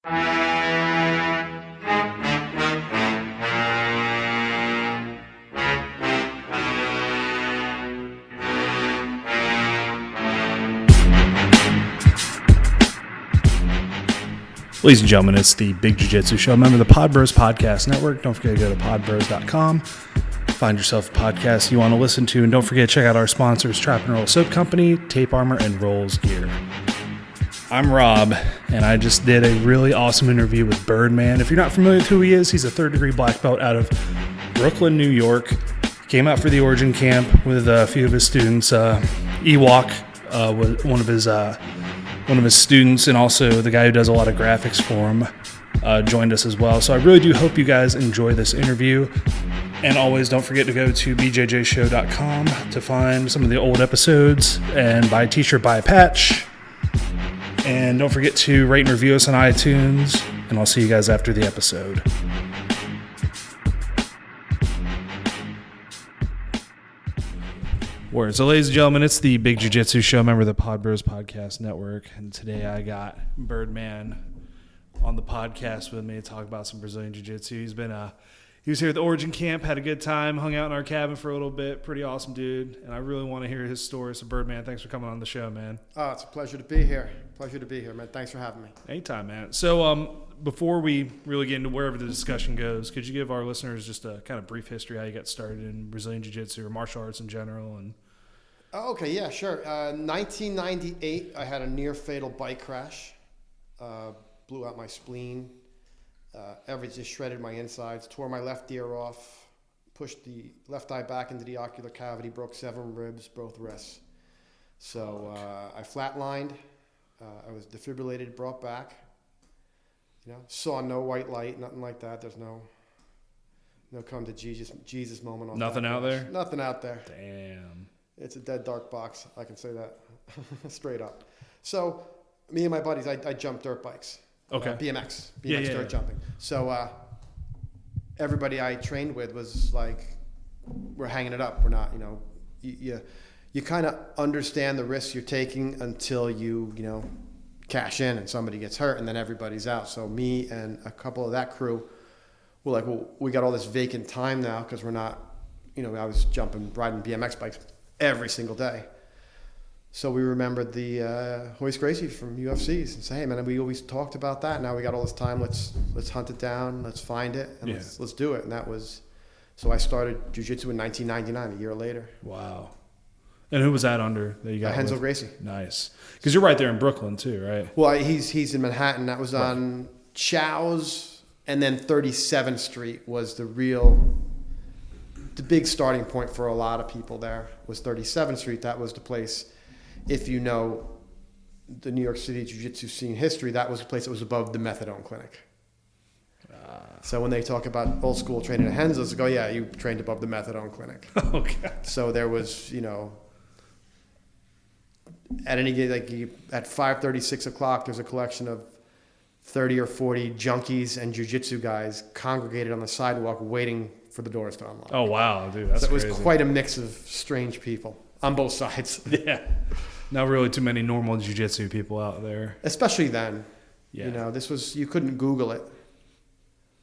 Ladies and gentlemen, it's the Big Jiu-Jitsu Show. Remember the Podbros Podcast Network. Don't forget to go to podbros.com. Find yourself a podcast you want to listen to. And don't forget to check out our sponsors, Trap and Roll Soap Company, Tape Armor, and Rolls Gear. I'm Rob, and I just did a really awesome interview with Birdman. If you're not familiar with who he is, he's a third-degree black belt out of Brooklyn, New York. Came out for the Origin Camp with a few of his students. Ewok was one of his students, and also the guy who does a lot of graphics for him joined us as well. So I really do hope you guys enjoy this interview. And always don't forget to go to bjjshow.com to find some of the old episodes and buy a t-shirt, buy a patch. And don't forget to rate and review us on iTunes. And I'll see you guys after the episode. Word. So, ladies and gentlemen, it's the Big Jiu-Jitsu Show, member of the Podbros Podcast Network. And today I got Birdman on the podcast with me to talk about some Brazilian Jiu-Jitsu. He was here at the Origin Camp, had a good time, hung out in our cabin for a little bit. Pretty awesome dude. And I really want to hear his story. So, Birdman, thanks for coming on the show, man. Oh, it's a pleasure to be here. Man. Thanks for having me. Anytime, man. So, before we really get into wherever the discussion goes, could you give our listeners just a kind of brief history how you got started in Brazilian Jiu-Jitsu or martial arts in general? And okay, yeah, sure. 1998, I had a near-fatal bike crash. Blew out my spleen. Everything just shredded my insides. Tore my left ear off. Pushed the left eye back into the ocular cavity. Broke 7 ribs, both wrists. So I flatlined. I was defibrillated, brought back. Saw no white light, nothing like that. There's no come to Jesus moment on nothing out there? Nothing out there. Damn. It's a dead dark box. I can say that straight up. So me and my buddies, I jumped dirt bikes. Okay. BMX dirt jumping. So everybody I trained with was like, we're hanging it up. We're not, you kind of understand the risks you're taking until you cash in and somebody gets hurt and then everybody's out. So me and a couple of that crew were like, well, we got all this vacant time now because we're not, I was riding BMX bikes every single day. So we remembered the Renzo Gracie from UFCs and say, hey man, we always talked about that. Now we got all this time. Let's hunt it down. Let's find it and let's do it. And that was, so I started jiu-jitsu in 1999, a year later. Wow. And who was that under that you got? Renzo Gracie. Nice. Because you're right there in Brooklyn too, right? Well, he's in Manhattan. That was on Chow's, and then 37th Street was the big starting point for a lot of people there was 37th Street. That was the place, if you know the New York City Jiu-Jitsu scene history, that was the place that was above the methadone clinic. So when they talk about old school training at Renzo's, they go, yeah, you trained above the methadone clinic. Okay. So there was, at any at 5:30, 6 o'clock, there's a collection of 30 or 40 junkies and jiu-jitsu guys congregated on the sidewalk waiting for the doors to unlock. Oh, wow, dude, that's crazy. It was quite a mix of strange people on both sides. Yeah. Not really too many normal jiu-jitsu people out there. Especially then. Yeah. You couldn't Google it.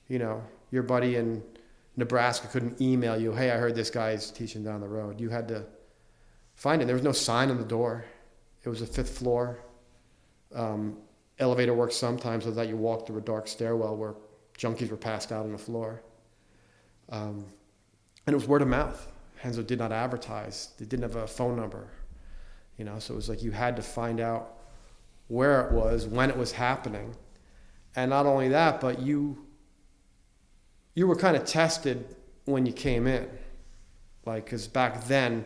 Your buddy in Nebraska couldn't email you, hey, I heard this guy's teaching down the road. You had to find it. There was no sign on the door. It was a 5th floor. Elevator worked sometimes so that you walked through a dark stairwell where junkies were passed out on the floor. And it was word of mouth. Renzo did not advertise. They didn't have a phone number. So it was like you had to find out where it was, when it was happening. And not only that, but you were kind of tested when you came in. Because back then,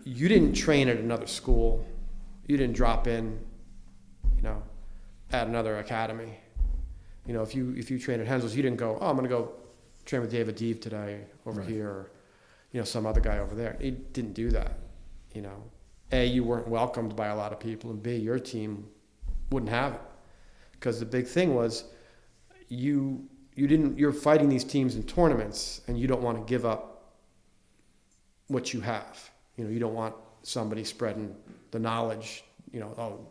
you didn't train at another school. You didn't drop in, at another academy. If you trained at Renzo's, you didn't go, oh, I'm going to go train with David Deeve today over here, or, some other guy over there. It didn't do that. A, you weren't welcomed by a lot of people, and B, your team wouldn't have it. Because the big thing was you're fighting these teams in tournaments, and you don't want to give up what you have. You don't want somebody spreading the knowledge,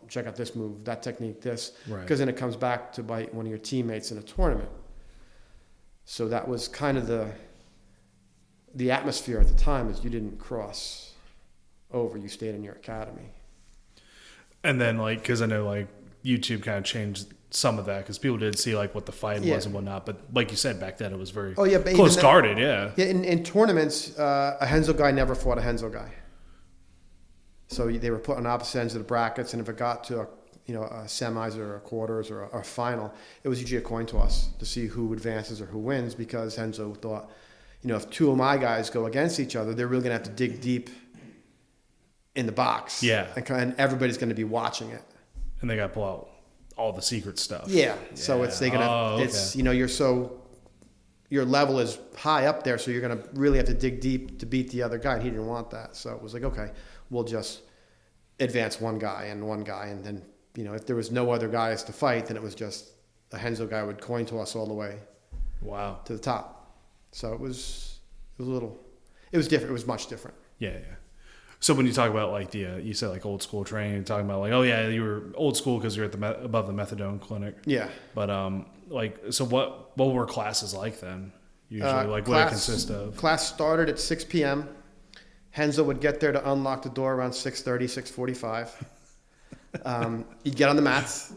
check out this move, that technique, this. Right. Because then it comes back to bite one of your teammates in a tournament. So that was kind of the atmosphere at the time, is you didn't cross over, you stayed in your academy. And then, like, because I know, like, YouTube kind of changed some of that because people did see, like, what the fight was and whatnot. But like you said, back then it was very close guarded, Yeah, in tournaments, a Renzo guy never fought a Renzo guy. So they were put on opposite ends of the brackets, and if it got to a semis or a quarters or a final, it was usually a coin toss to see who advances or who wins, because Renzo thought, if two of my guys go against each other, they're really going to have to dig deep in the box. Yeah. And everybody's going to be watching it. And they got to pull out all the secret stuff. Yeah. So your level is high up there, so you're going to really have to dig deep to beat the other guy, and he didn't want that. So it was like, okay, we'll just advance one guy, and then, if there was no other guys to fight, then it was just a Renzo guy would coin toss all the way to the top. So it was different. It was much different. Yeah. So when you talk about, like, you said, like, old school training, you're talking about, like, oh yeah, you were old school because you're at above the methadone clinic. Yeah. But so what were classes like then? Usually, like, what did it consist of? Class started at 6 p.m. Renzo would get there to unlock the door around 6:30, 6:45. You'd get on the mats,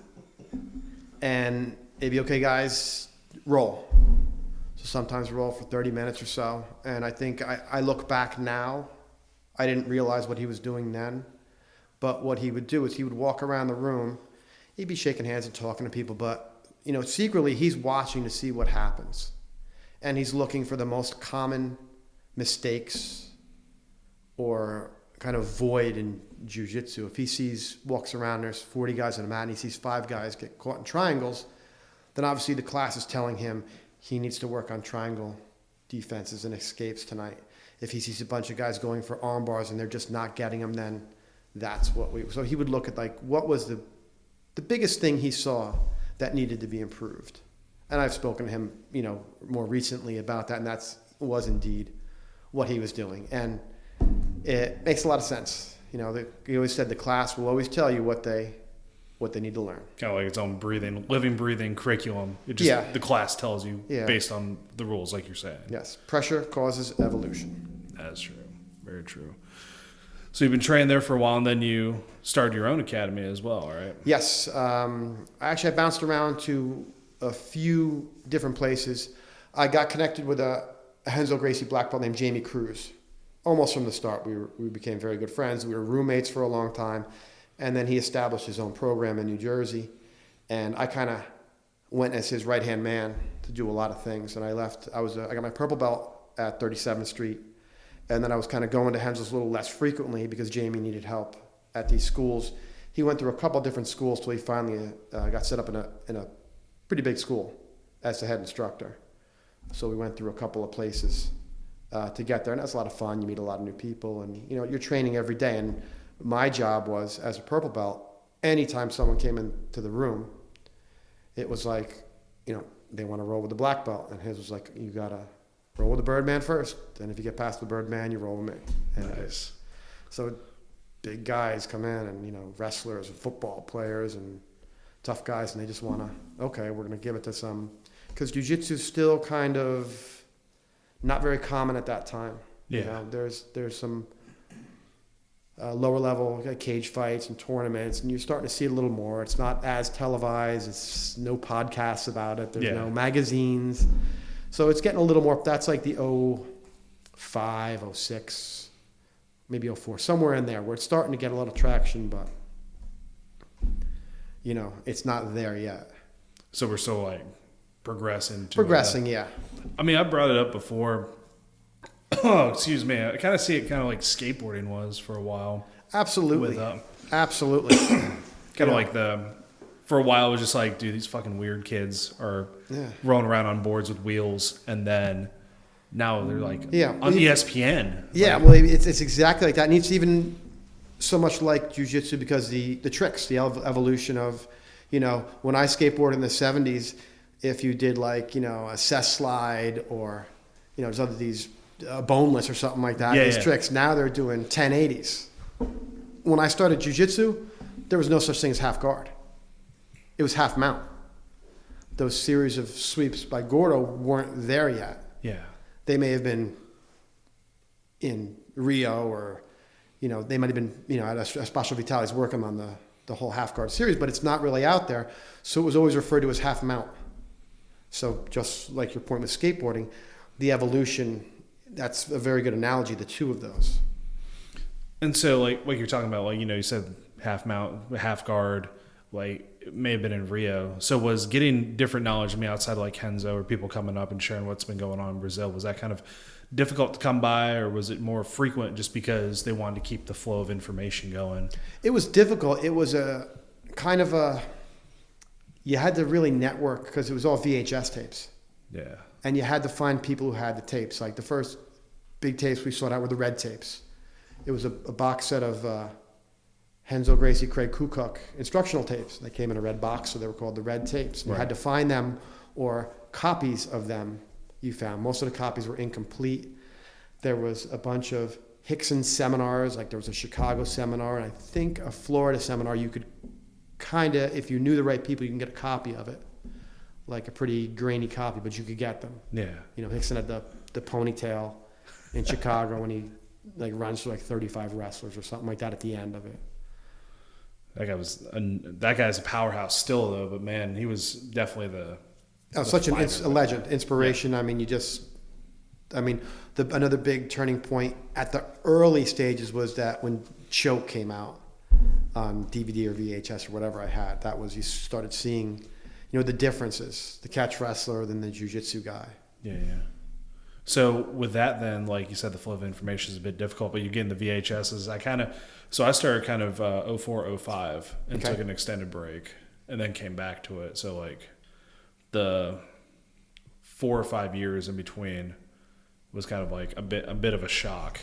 and it'd be, okay, guys, roll. So sometimes roll for 30 minutes or so. And I think I look back now, I didn't realize what he was doing then. But what he would do is he would walk around the room. He'd be shaking hands and talking to people, but, secretly he's watching to see what happens. And he's looking for the most common mistakes or kind of void in Jiu-Jitsu. If he walks around, there's 40 guys on a mat, and he sees 5 guys get caught in triangles, then obviously the class is telling him he needs to work on triangle defenses and escapes tonight. If he sees a bunch of guys going for arm bars and they're just not getting them, then that's what so he would look at, like, what was the biggest thing he saw that needed to be improved. And I've spoken to him, more recently about that, and was indeed what he was doing. And it makes a lot of sense. He always said the class will always tell you what they need to learn. Kind of like its own living, breathing curriculum. The class tells you based on the rules, like you're saying. Yes. Pressure causes evolution. That's true. Very true. So you've been training there for a while, and then you started your own academy as well, right? Yes. I bounced around to a few different places. I got connected with a Renzo Gracie black belt named Jamie Cruz. Almost from the start, we became very good friends. We were roommates for a long time, and then he established his own program in New Jersey, and I kind of went as his right-hand man to do a lot of things. And I left. I got my purple belt at 37th Street, and then I was kind of going to Renzo's a little less frequently because Jamie needed help at these schools. He went through a couple different schools till he finally got set up in a pretty big school as the head instructor. So we went through a couple of places to get there, and that's a lot of fun. You meet a lot of new people, and you're training every day. And my job was, as a purple belt, anytime someone came into the room, it was like, they want to roll with the black belt, and his was like, you gotta roll with the Birdman first. Then if you get past the Birdman, you roll with me. And nice. So big guys come in, and wrestlers and football players and tough guys, and they just want to, okay, we're going to give it to some, because Jiu-Jitsu is still kind of not very common at that time. Yeah. There's some lower level cage fights and tournaments, and you're starting to see it a little more. It's not as televised. It's no podcasts about it. There's no magazines. So it's getting a little more. That's like the 05, 06, maybe 04, somewhere in there, where it's starting to get a lot of traction, but it's not there yet. So we're still like progressing. Yeah. I mean, I brought it up before. Oh, excuse me. I kind of see it kind of like skateboarding was for a while. Absolutely. Absolutely. Kind of like for a while it was just like, dude, these fucking weird kids are rolling around on boards with wheels, and then now they're like on ESPN. Yeah, well, it's exactly like that. And it's even so much like Jiu-Jitsu because the tricks, the evolution of, when I skateboarded in the 70s, if you did like, a cess slide or, there's other these boneless or something like that, tricks, now they're doing 1080s. When I started Jiu-Jitsu, there was no such thing as half guard. It was half mount. Those series of sweeps by Gordo weren't there yet. Yeah. They may have been in Rio, or, they might have been, at Espacio Vitale's working on the whole half guard series, but it's not really out there. So it was always referred to as half mount. So just like your point with skateboarding, the evolution, that's a very good analogy, the two of those. And so like you're talking about, like, you said half mount, half guard, like it may have been in Rio. So was getting different knowledge of me outside of like Renzo or people coming up and sharing what's been going on in Brazil, was that kind of difficult to come by, or was it more frequent just because they wanted to keep the flow of information going? It was difficult. It was a kind of you had to really network because it was all VHS tapes. Yeah. And you had to find people who had the tapes. Like the first big tapes we sought out were the red tapes. It was a box set of Renzo Gracie, Craig Kukuk instructional tapes. They came in a red box, so they were called the red tapes. And You had to find them, or copies of them you found. Most of the copies were incomplete. There was a bunch of Hickson seminars, like there was a Chicago seminar, and I think a Florida seminar. You could kind of, if you knew the right people, you can get a copy of it. Like a pretty grainy copy, but you could get them. Yeah. Hickson had the ponytail in Chicago when he runs through 35 wrestlers or something like that at the end of it. That guy's a powerhouse still though, but man, he was definitely such a legend, inspiration. Yeah. Another big turning point at the early stages was that when Choke came out on DVD or VHS or whatever I had, that was, you started seeing, the differences, the catch wrestler than the jiu-jitsu guy. Yeah. So with that then, like you said, the flow of information is a bit difficult, but you're getting the VHSs. I started kind of 04, 05 and took an extended break and then came back to it. So like the 4 or 5 years in between was kind of like a bit of a shock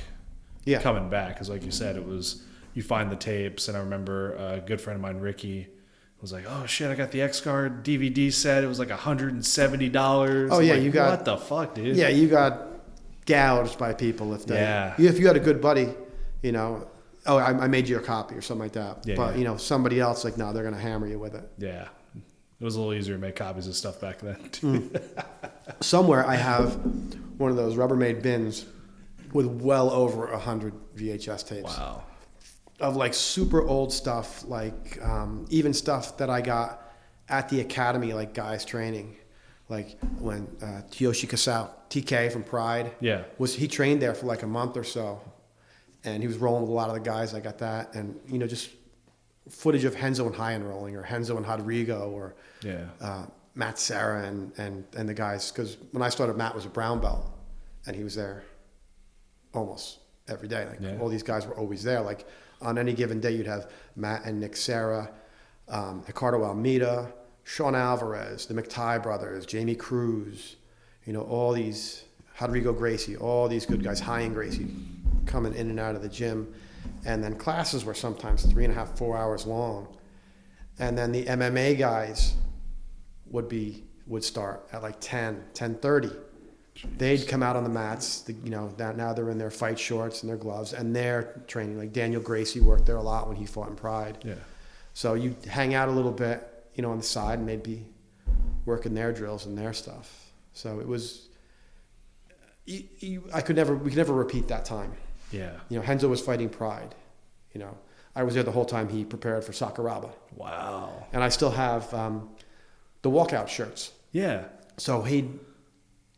coming back. Cause like you said, it was, you find the tapes, and I remember a good friend of mine, Ricky, was like, oh shit, I got the X-Guard DVD set. It was like $170. Oh yeah, like, what the fuck, dude? Yeah, you got gouged by people if you had a good buddy, I made you a copy or something like that. Yeah, but somebody else, like, no, they're gonna hammer you with it. Yeah, it was a little easier to make copies of stuff back then too. Somewhere I have one of those Rubbermaid bins with well over 100 VHS tapes. Wow. Of like super old stuff, like even stuff that I got at the academy, like guys training, like when Kiyoshi Kasao, TK from Pride, he trained there for like a month or so, and he was rolling with a lot of the guys. I got that, and just footage of Renzo and Hyan rolling, or Renzo and Rodrigo, or Matt Serra and the guys. Because when I started, Matt was a brown belt, and he was there almost every day. Like all these guys were always there. Like on any given day, you'd have Matt and Nick Serra, Ricardo Almeida, Sean Alvarez, the McTighe brothers, Jamie Cruz, all these, Rodrigo Gracie, all these good guys, Hyan Gracie, coming in and out of the gym. And then classes were sometimes 3.5, 4 hours long. And then the MMA guys would start at like 10:30. They'd come out on the mats, now they're in their fight shorts and their gloves, and they're training. Like Daniel Gracie worked there a lot when he fought in Pride. Yeah. So you hang out a little bit, on the side, and they'd be working their drills and their stuff. So it was, we could never repeat that time. Yeah. Renzo was fighting Pride. I was there the whole time he prepared for Sakuraba. Wow. And I still have the walkout shirts. Yeah. So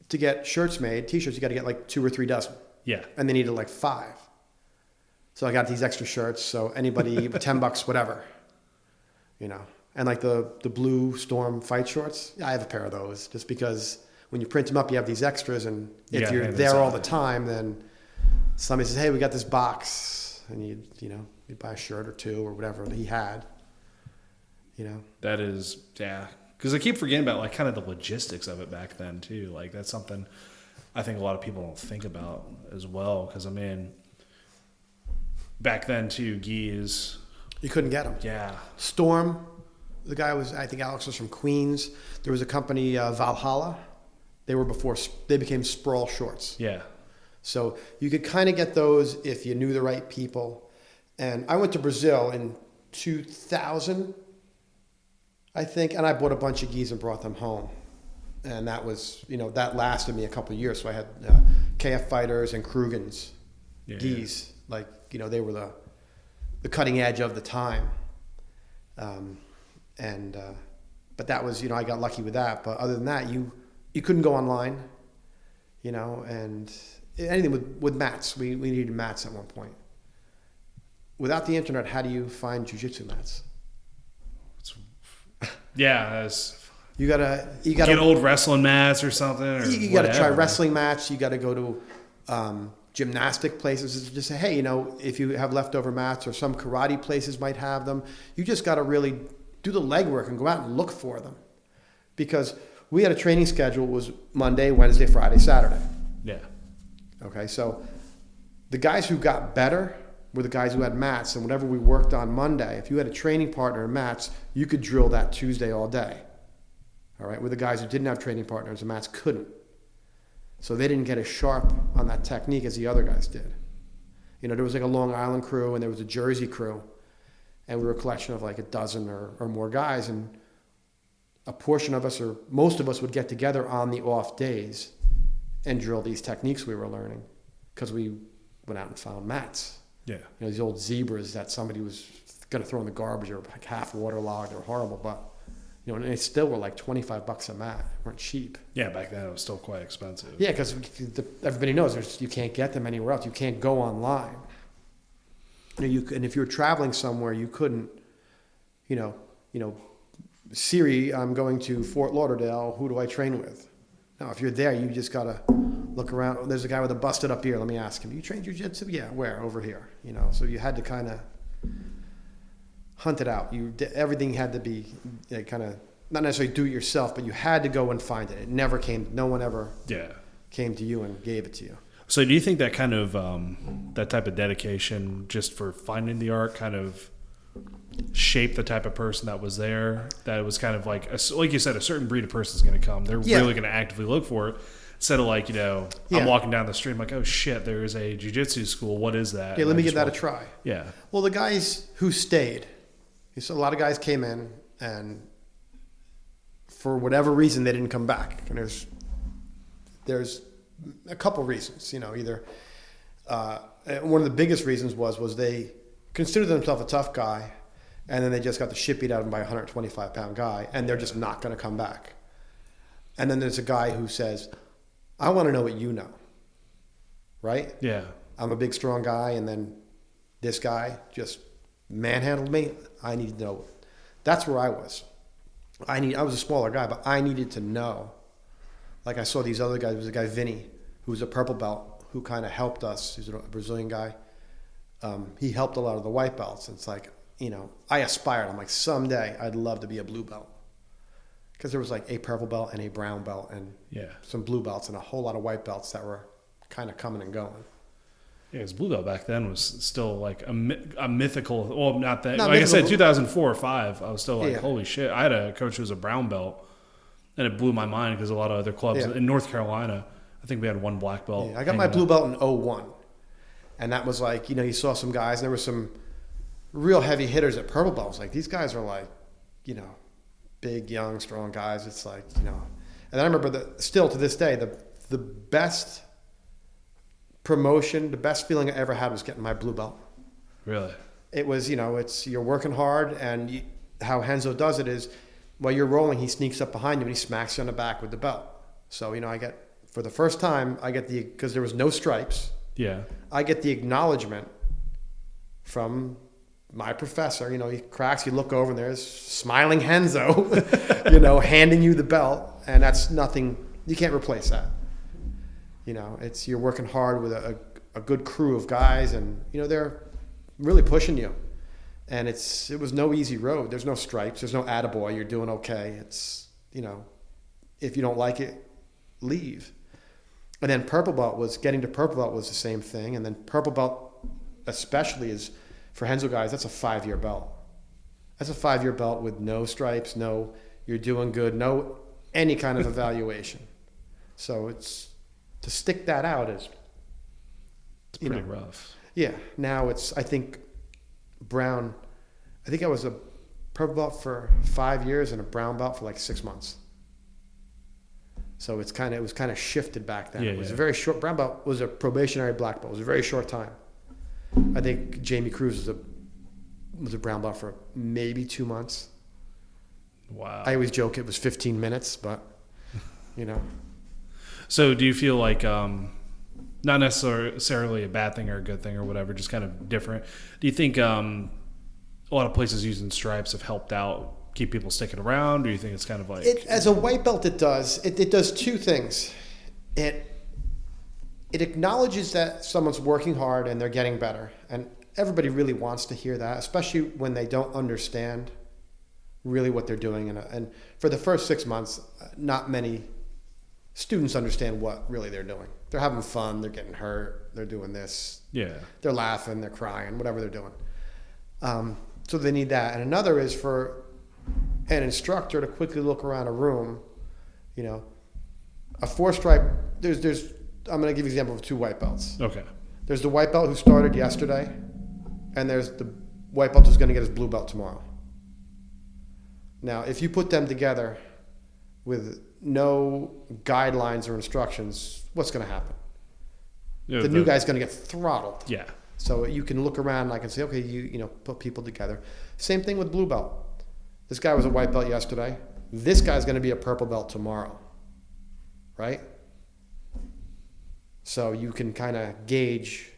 to get shirts made, t-shirts, you got to get like 2 or 3 dozen. Yeah. And they needed like 5. So I got these extra shirts. So anybody, $10, whatever, And like the blue Storm fight shorts, I have a pair of those just because when you print them up, you have these extras. And if you're there all the time, then somebody says, hey, we got this box. And you'd buy a shirt or 2 or whatever that he had, That is, yeah. Because I keep forgetting about like kind of the logistics of it back then too. Like that's something I think a lot of people don't think about as well. Because back then too, gis, you couldn't get them. Yeah. Storm, the guy I think Alex was from Queens. There was a company, Valhalla. They became Sprawl Shorts. Yeah. So you could kind of get those if you knew the right people. And I went to Brazil in 2000, I think, and I bought a bunch of gis and brought them home. And that was, that lasted me a couple of years. So I had KF Fighters and Krugans gis. Like, they were the cutting edge of the time. But that was, I got lucky with that. But other than that, you couldn't go online, and anything with mats. We needed mats at one point. Without the internet, how do you find jiu-jitsu mats? You gotta get old wrestling mats or something. Or you gotta try wrestling mats. You gotta go to gymnastic places. Just say, hey, if you have leftover mats, or some karate places might have them. You just gotta really do the legwork and go out and look for them, because we had a training schedule. It was Monday, Wednesday, Friday, Saturday. Yeah. Okay, so the guys who got better were the guys who had mats, and whatever we worked on Monday, if you had a training partner in mats, you could drill that Tuesday all day. All right, with the guys who didn't have training partners, the mats couldn't. So they didn't get as sharp on that technique as the other guys did. There was like a Long Island crew and there was a Jersey crew, and we were a collection of like a dozen or more guys, and a portion of us, or most of us, would get together on the off days and drill these techniques we were learning, because we went out and found mats. Yeah. These old zebras that somebody was going to throw in the garbage, or like half waterlogged or horrible, but and they still were like $25 a mat. They weren't cheap. Yeah, back then it was still quite expensive. Yeah, because everybody knows you can't get them anywhere else. You can't go online. And if you were traveling somewhere, you couldn't, Siri, I'm going to Fort Lauderdale. Who do I train with? No, if you're there, you just gotta look around. Oh, there's a guy with a busted up ear. Let me ask him. You train jiu-jitsu? Yeah, where? Over here. So you had to kind of hunt it out. Everything had to be kind of not necessarily do it yourself, but you had to go and find it. It never came. No one ever came to you and gave it to you. So do you think that kind of that type of dedication just for finding the art kind of shaped the type of person that was there? That it was kind of like you said, a certain breed of person is going to come. They're really going to actively look for it. Instead of like, I'm walking down the street, I'm like, oh shit, there is a jiu-jitsu school. What is that? Yeah, let me give that a try. Yeah. Well, the guys who stayed, a lot of guys came in, and for whatever reason they didn't come back. And there's a couple reasons. Either one of the biggest reasons was they considered themselves a tough guy, and then they just got the shit beat out of them by a 125-pound guy, and they're just not going to come back. And then there's a guy who says, I want to know what you know, right? Yeah. I'm a big, strong guy, and then this guy just manhandled me. I need to know. That's where I was. I was a smaller guy, but I needed to know. Like I saw these other guys. There was a guy, Vinny, who was a purple belt, who kind of helped us. He's a Brazilian guy. He helped a lot of the white belts. It's like, I aspired. I'm like, someday I'd love to be a blue belt. Because there was like a purple belt and a brown belt and some blue belts and a whole lot of white belts that were kind of coming and going. Yeah, because blue belt back then was still like a mythical. Well, not that. Like mythical. I said, 2004 or 5, I was still like, holy shit. I had a coach who was a brown belt, and it blew my mind because a lot of other clubs in North Carolina, I think we had one black belt. Yeah, I got my blue belt in 01. And that was like, you saw some guys, and there were some real heavy hitters at purple belts. Like, these guys are like, big, young, strong guys. It's like, and I remember still to this day, the best promotion, the best feeling I ever had was getting my blue belt. Really? It was, you're working hard, and how Renzo does it is, while you're rolling, he sneaks up behind you and he smacks you on the back with the belt. So, for the first time, because there was no stripes. Yeah. I get the acknowledgement from my professor. He cracks, you look over, and there's smiling Renzo, handing you the belt. And that's nothing, you can't replace that. You're working hard with a good crew of guys, and, they're really pushing you. And it was no easy road. There's no stripes. There's no attaboy. You're doing okay. It's, if you don't like it, leave. And then getting to purple belt was the same thing. And then purple belt especially is, for Renzo guys, that's a 5-year belt. That's a 5-year belt with no stripes, no you're doing good, no any kind of evaluation. So to stick that out is... It's pretty rough. Yeah. Now I think brown I think I was a purple belt for 5 years and a brown belt for like 6 months. So it was kind of shifted back then. It was a very short. Brown belt was a probationary black belt. It was a very short time. I think Jamie Cruz was a brown belt for maybe 2 months. Wow. I always joke it was 15 minutes, but So do you feel like not necessarily a bad thing or a good thing or whatever, just kind of different? Do you think a lot of places using stripes have helped out keep people sticking around, or do you think it's kind of like as a white belt it does two things. It acknowledges that someone's working hard and they're getting better, and everybody really wants to hear that, especially when they don't understand really what they're doing. And for the first 6 months, not many students understand what really they're doing. They're having fun, they're getting hurt, they're doing this, they're laughing, they're crying, whatever they're doing. So they need that. And another is for an instructor to quickly look around a room. A 4-stripe, there's I'm going to give you an example of 2 white belts. Okay. There's the white belt who started yesterday, and there's the white belt who's going to get his blue belt tomorrow. Now, if you put them together with no guidelines or instructions, what's going to happen? The new guy's going to get throttled. Yeah. So you can look around and I can say, okay, you put people together. Same thing with blue belt. This guy was a white belt yesterday. This guy's going to be a purple belt tomorrow, right? So you can kind of gauge,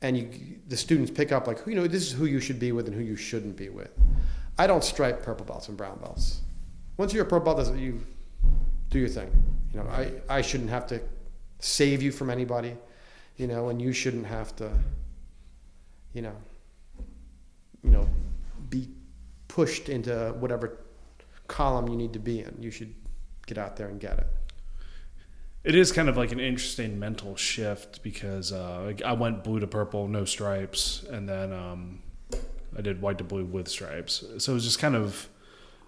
and the students pick up like, this is who you should be with and who you shouldn't be with. I don't stripe purple belts and brown belts. Once you're a purple belt, you do your thing. I shouldn't have to save you from anybody, and you shouldn't have to, be pushed into whatever column you need to be in. You should get out there and get it. It is kind of like an interesting mental shift because I went blue to purple, no stripes, and then I did white to blue with stripes. So it was just kind of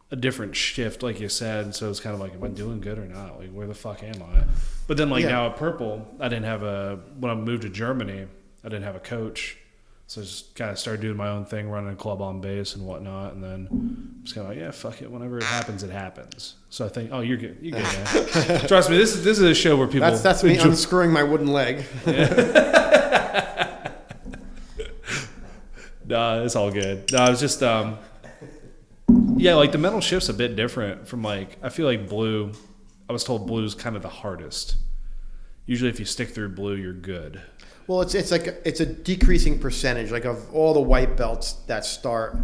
a different shift, like you said. So it's kind of like, am I doing good or not? Like, where the fuck am I? But then, now at purple, I didn't have when I moved to Germany, I didn't have a coach. So I just kind of started doing my own thing, running a club on base and whatnot. And then I'm just kind of like, fuck it. Whenever it happens, it happens. So I think, you're good. You're good, man. Trust me, this is a show where people... That's me unscrewing my wooden leg. Nah, it's all good. No, it's just... the mental shift's a bit different from I feel like blue... I was told blue's kind of the hardest. Usually if you stick through blue, you're good. Well, it's a decreasing percentage. Like of all the white belts that start,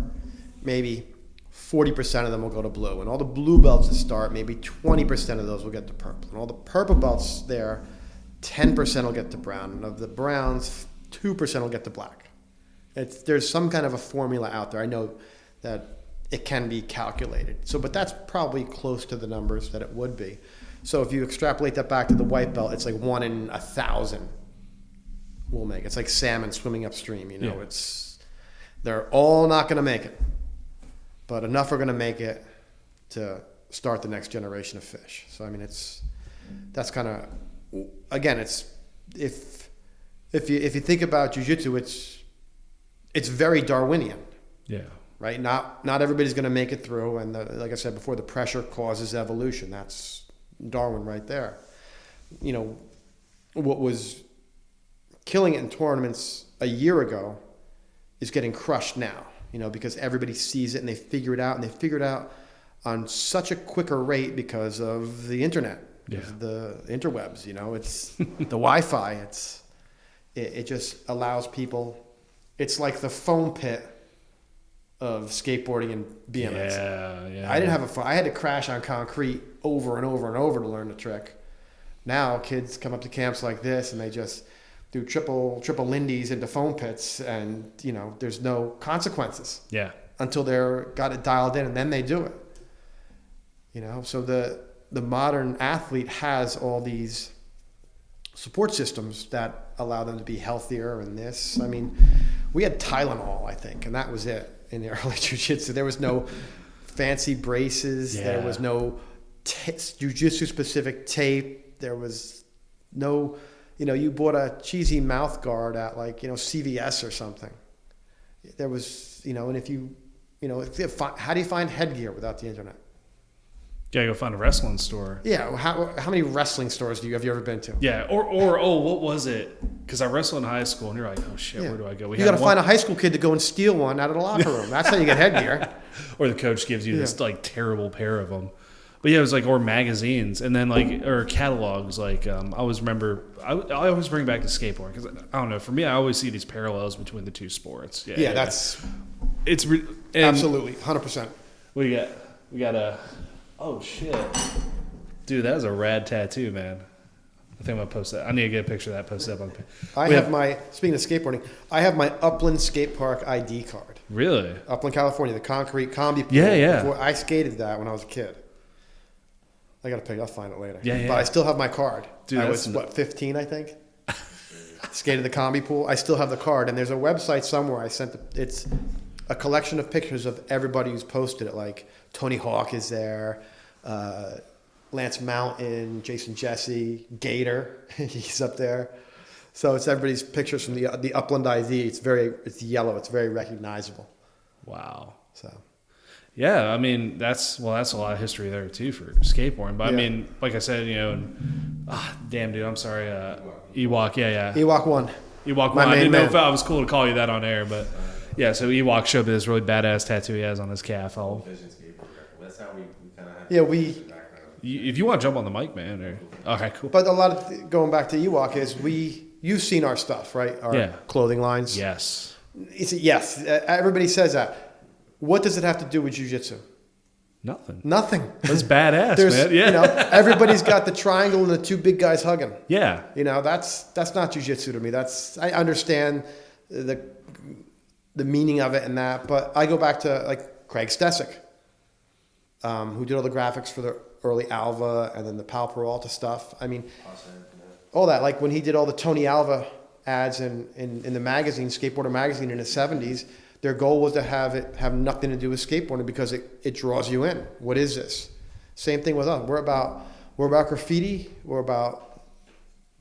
maybe 40% of them will go to blue, and all the blue belts that start, maybe 20% of those will get to purple, and all the purple belts there, 10% will get to brown, and of the browns, 2% will get to black. There's some kind of a formula out there. I know that it can be calculated. But that's probably close to the numbers that it would be. So if you extrapolate that back to the white belt, it's like 1 in 1,000. Will make. It's like salmon swimming upstream, they're all not going to make it, but enough are going to make it to start the next generation of fish. So I mean, that's kind of, again, it's if you think about jiu-jitsu, it's very Darwinian. Yeah. Right. Not everybody's going to make it through, and like I said before, the pressure causes evolution. That's Darwin right there. What was killing it in tournaments a year ago is getting crushed now, because everybody sees it and they figure it out, and they figure it out on such a quicker rate because of the internet, the interwebs, it's the Wi-Fi. It just allows people, it's like the foam pit of skateboarding and BMX. Yeah. I didn't have I had to crash on concrete over and over and over to learn the trick. Now kids come up to camps like this and they just do triple lindies into foam pits, and there's no consequences. Yeah. Until they're got it dialed in, and then they do it. So the modern athlete has all these support systems that allow them to be healthier. And this, I mean, we had Tylenol, I think, and that was it in the early jiu-jitsu. There was no fancy braces. Yeah. There was no jiu-jitsu specific tape. There was no, you bought a cheesy mouth guard at CVS or something. There was, and if you how do you find headgear without the internet? Gotta go find a wrestling store. Yeah, how many wrestling stores have you ever been to? Yeah, or what was it? Because I wrestled in high school, and you're like, oh shit, where do I go? You got to find a high school kid to go and steal one out of the locker room. That's how you get headgear. Or the coach gives you this like terrible pair of them. But yeah, it was like, or magazines, and then or catalogs. Like I always remember, I always bring back the skateboard because I don't know. For me, I always see these parallels between the two sports. Yeah, that's absolutely 100%. We got a. Oh shit, dude, that was a rad tattoo, man. I think I'm gonna post that. I need to get a picture of that posted up on the page. Speaking of skateboarding, I have my Upland Skate Park ID card. Really? Upland, California, the concrete combi pool. Yeah. Before I skated that when I was a kid. I got to pick. I'll find it later. Yeah. But I still have my card. Dude, I was 15, I think. Skated the combi pool. I still have the card, and there's a website somewhere. It's a collection of pictures of everybody who's posted it. Like Tony Hawk is there, Lance Mountain, Jason Jesse, Gator, he's up there. So it's everybody's pictures from the Upland ID. It's yellow. It's very recognizable. Wow. So. Yeah, I mean that's a lot of history there too for skateboarding. But I mean, like I said, damn dude, I'm sorry, Ewok, yeah. Ewok 1. I didn't know if I was cool to call you that on air, but yeah. So Ewok showed me this really badass tattoo he has on his calf. That's how we kind of have. Yeah, if you want to jump on the mic, man. Okay, cool. But a lot of going back to Ewok is you've seen our stuff, right? Our clothing lines. Yes. Yes. Everybody says that. What does it have to do with jiu-jitsu? Nothing. That's badass, man. Yeah. Everybody's got the triangle and the two big guys hugging. Yeah. That's not jiu-jitsu to me. I understand the meaning of it and that, but I go back to like Craig Stesic, who did all the graphics for the early Alva and then the Pal Peralta stuff. I mean, all that. Like when he did all the Tony Alva ads in the magazine, Skateboarder magazine in the 70s. Their goal was to have nothing to do with skateboarding because it draws you in. What is this? Same thing with us. We're about graffiti. We're about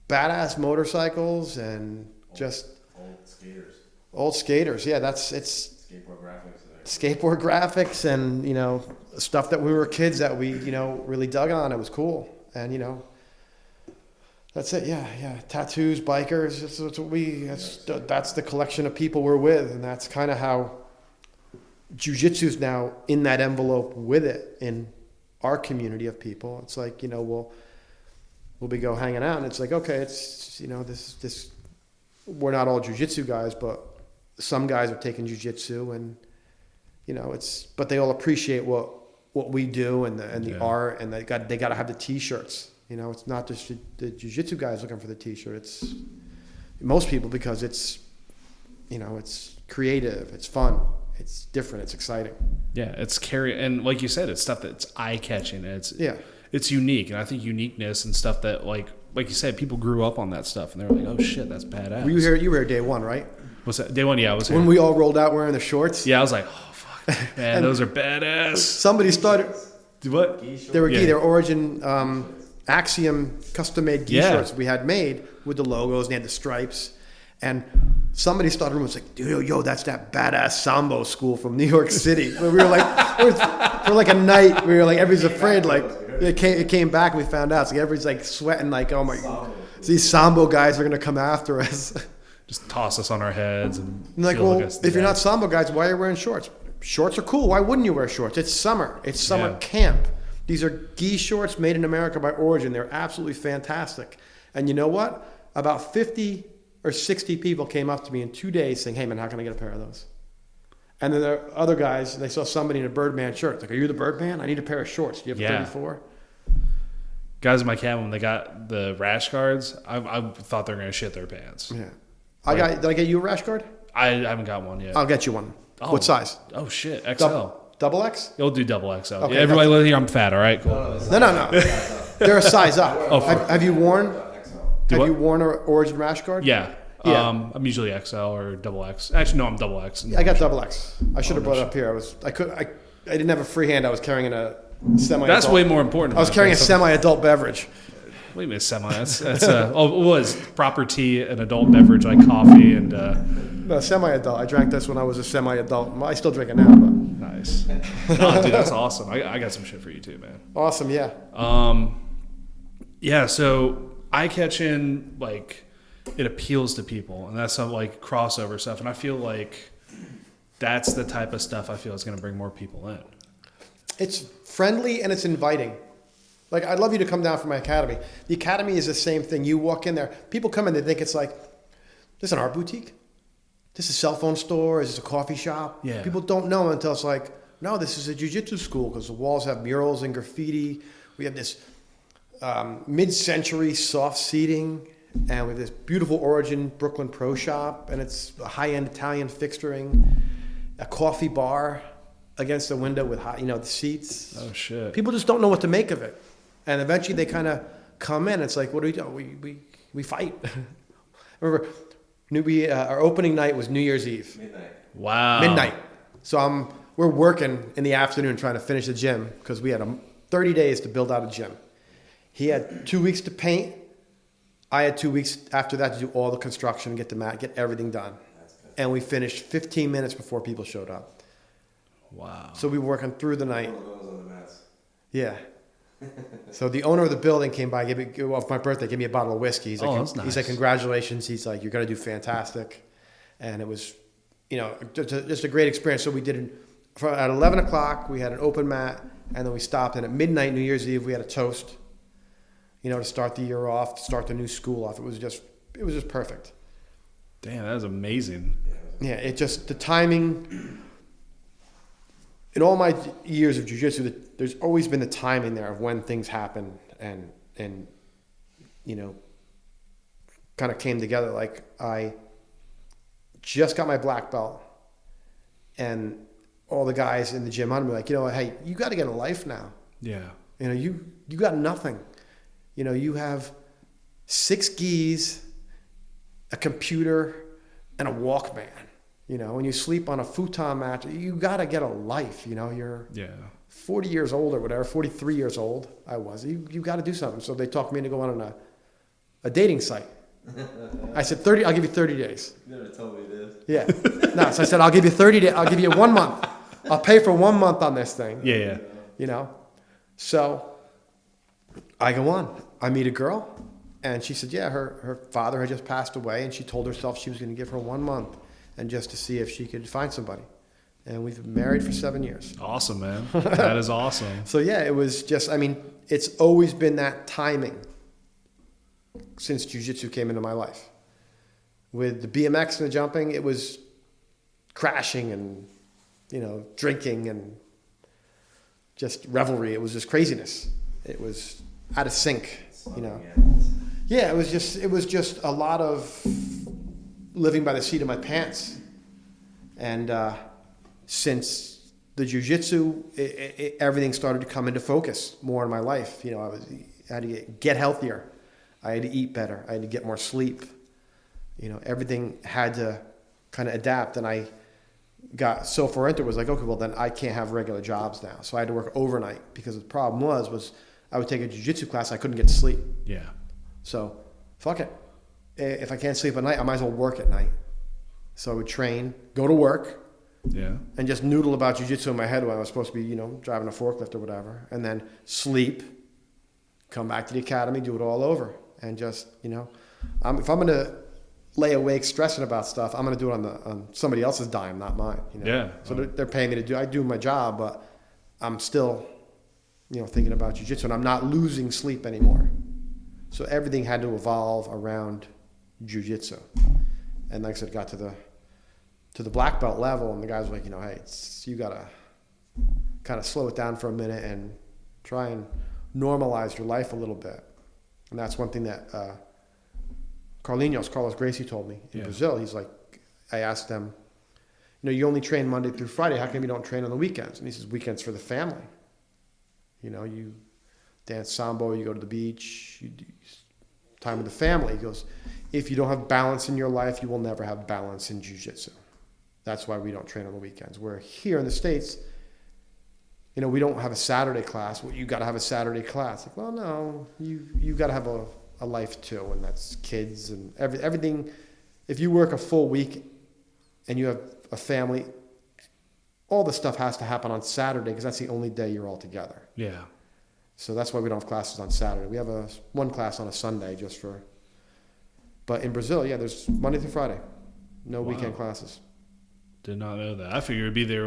badass motorcycles and just old skaters. Yeah, it's skateboard graphics and stuff that we were kids that we really dug on. It was cool and that's it. Yeah. Tattoos, bikers. That's the collection of people we're with, and that's kind of how jiu-jitsu's now in that envelope with it in our community of people. It's like we'll be hanging out, and it's like okay, it's this. We're not all jiu-jitsu guys, but some guys are taking jiu-jitsu, and but they all appreciate what we do and the art, and they got to have the T-shirts. It's not just the jiu-jitsu guys looking for the T-shirt. It's most people because it's creative, it's fun, it's different, it's exciting. Yeah, and like you said, it's stuff that's eye-catching. It's unique, and I think uniqueness and stuff that like you said, people grew up on that stuff, and they were like, oh shit, that's badass. You were here day one, right? What's that? Day one, yeah, I was here. When we all rolled out wearing the shorts. Yeah, I was like, oh fuck, man, those are badass. Somebody started. What? They were their Origin. Axiom custom-made shirts we had made with the logos and they had the stripes. And somebody started a room and was like, dude, that's that badass Sambo school from New York City. We were like, for like a night, we were like, everybody's afraid. Like, it came back and we found out. So everybody's like sweating like, oh my God, these Sambo guys are going to come after us. Just toss us on our heads. And like, well, if you're not Sambo guys, why are you wearing shorts? Shorts are cool. Why wouldn't you wear shorts? It's summer. It's summer camp. These are gi shorts made in America by Origin. They're absolutely fantastic. And you know what? About 50 or 60 people came up to me in 2 days saying, hey, man, how can I get a pair of those? And then there are other guys, they saw somebody in a Birdman shirt. Like, are you the Birdman? I need a pair of shorts. Do you have a 34? Guys in my cabin, when they got the rash guards, I thought they were going to shit their pants. Yeah. Did I get you a rash guard? I haven't got one yet. I'll get you one. Oh, what size? Oh, shit. XL. Double X? You'll do double XL. Okay, yeah, everybody live here, I'm fat, all right? Cool. No. They're a size up. Oh, have you worn you worn an Origin rash guard? Yeah. I'm usually XL or double X. Actually, no, I'm double X. I got double X. I should have brought it up here. I didn't have a free hand. I was carrying a semi-adult. That's way more important. I was carrying a semi-adult beverage. Wait a minute, semi. That's it was proper tea, an adult beverage like coffee and. No, semi-adult. I drank this when I was a semi-adult. I still drink it now, but. Nice. Oh, dude, that's awesome. I got some shit for you too, man. Awesome, yeah. Yeah, so I catch in, like, it appeals to people, and that's some, like, crossover stuff, and I feel like that's the type of stuff I feel is going to bring more people in. It's friendly and it's inviting. Like, I'd love you to come down for my academy. The academy is the same thing. You walk in there, people come in, they think it's like, this is an art boutique? This is a cell phone store? Is this a coffee shop? Yeah. People don't know until it's like, no, this is a jiu-jitsu school because the walls have murals and graffiti. We have this mid-century soft seating, and we have this beautiful Origin Brooklyn Pro Shop, and it's a high-end Italian fixturing, a coffee bar against the window with hot, the seats. Oh, shit. People just don't know what to make of it. And eventually they kind of come in. It's like, what do we do? We fight. Remember, our opening night was New Year's Eve. Midnight. Wow. Midnight. So we're working in the afternoon trying to finish the gym because we had 30 days to build out a gym. He had 2 weeks to paint. I had 2 weeks after that to do all the construction, get the mat, get everything done. And we finished 15 minutes before people showed up. Wow. So we were working through the night. One of those on the mats. Yeah. So the owner of the building came by, for my birthday, gave me a bottle of whiskey. He's like, that's nice. He's like, congratulations. He's like, you're going to do fantastic. And it was, just a great experience. So we did at 11 o'clock, we had an open mat, and then we stopped. And at midnight, New Year's Eve, we had a toast, to start the year off, to start the new school off. It was just perfect. Damn, that was amazing. Yeah, the timing. In all my years of jiu-jitsu, there's always been the timing there of when things happen and kind of came together. Like, I just got my black belt, and all the guys in the gym on me like, hey, you got to get a life now. Yeah. You got nothing. You have 6 gis, a computer, and a Walkman. When you sleep on a futon mat, you got to get a life. You're 40 years old or whatever, 43 years old I was. You got to do something. So they talked me into going on a dating site. I said, I'll give you 30 days. You never told me this. Yeah. No, so I said, I'll give you 30 days. I'll give you 1 month. I'll pay for 1 month on this thing. Yeah. So I go on. I meet a girl, and she said, yeah, her father had just passed away, and she told herself she was going to give her 1 month. And just to see if she could find somebody. And we've been married for 7 years. Awesome, man. That is awesome. So yeah, it was just, it's always been that timing since jiu-jitsu came into my life. With the BMX and the jumping, it was crashing and, drinking and just revelry. It was just craziness. It was out of sync, Yeah, it was just a lot of living by the seat of my pants. And since the jiu-jitsu, everything started to come into focus more in my life. I had to get healthier. I had to eat better. I had to get more sleep. Everything had to kind of adapt. And I got so far into it, was like, okay, well then I can't have regular jobs now. So I had to work overnight because the problem was I would take a jiu-jitsu class, I couldn't get to sleep. Yeah. So fuck it. If I can't sleep at night, I might as well work at night. So I would train, go to work, and just noodle about jiu-jitsu in my head when I was supposed to be, driving a forklift or whatever, and then sleep, come back to the academy, do it all over, and just, if I'm going to lay awake stressing about stuff, I'm going to do it on somebody else's dime, not mine. Yeah. So they're paying me to do. I do my job, but I'm still, thinking about jiu-jitsu, and I'm not losing sleep anymore. So everything had to evolve around jiu-jitsu. And like I said, got to the black belt level, and the guys were like, hey, you gotta kind of slow it down for a minute and try and normalize your life a little bit. And that's one thing that Carlos Gracie told me in Brazil. He's like, I asked them, you only train Monday through Friday. How come you don't train on the weekends? And he says, weekends for the family. You dance sambo, you go to the beach, you do time with the family. He goes, if you don't have balance in your life, you will never have balance in jiu-jitsu. That's why we don't train on the weekends. Where here in the States, we don't have a Saturday class. Well, you got to have a Saturday class. Like, well, no, you got to have a life too, and that's kids and everything. If you work a full week and you have a family, all the stuff has to happen on Saturday because that's the only day you're all together. Yeah. So that's why we don't have classes on Saturday. We have one class on a Sunday just for. But in Brazil, there's Monday through Friday, no weekend classes. Did not know that. I figured it'd be there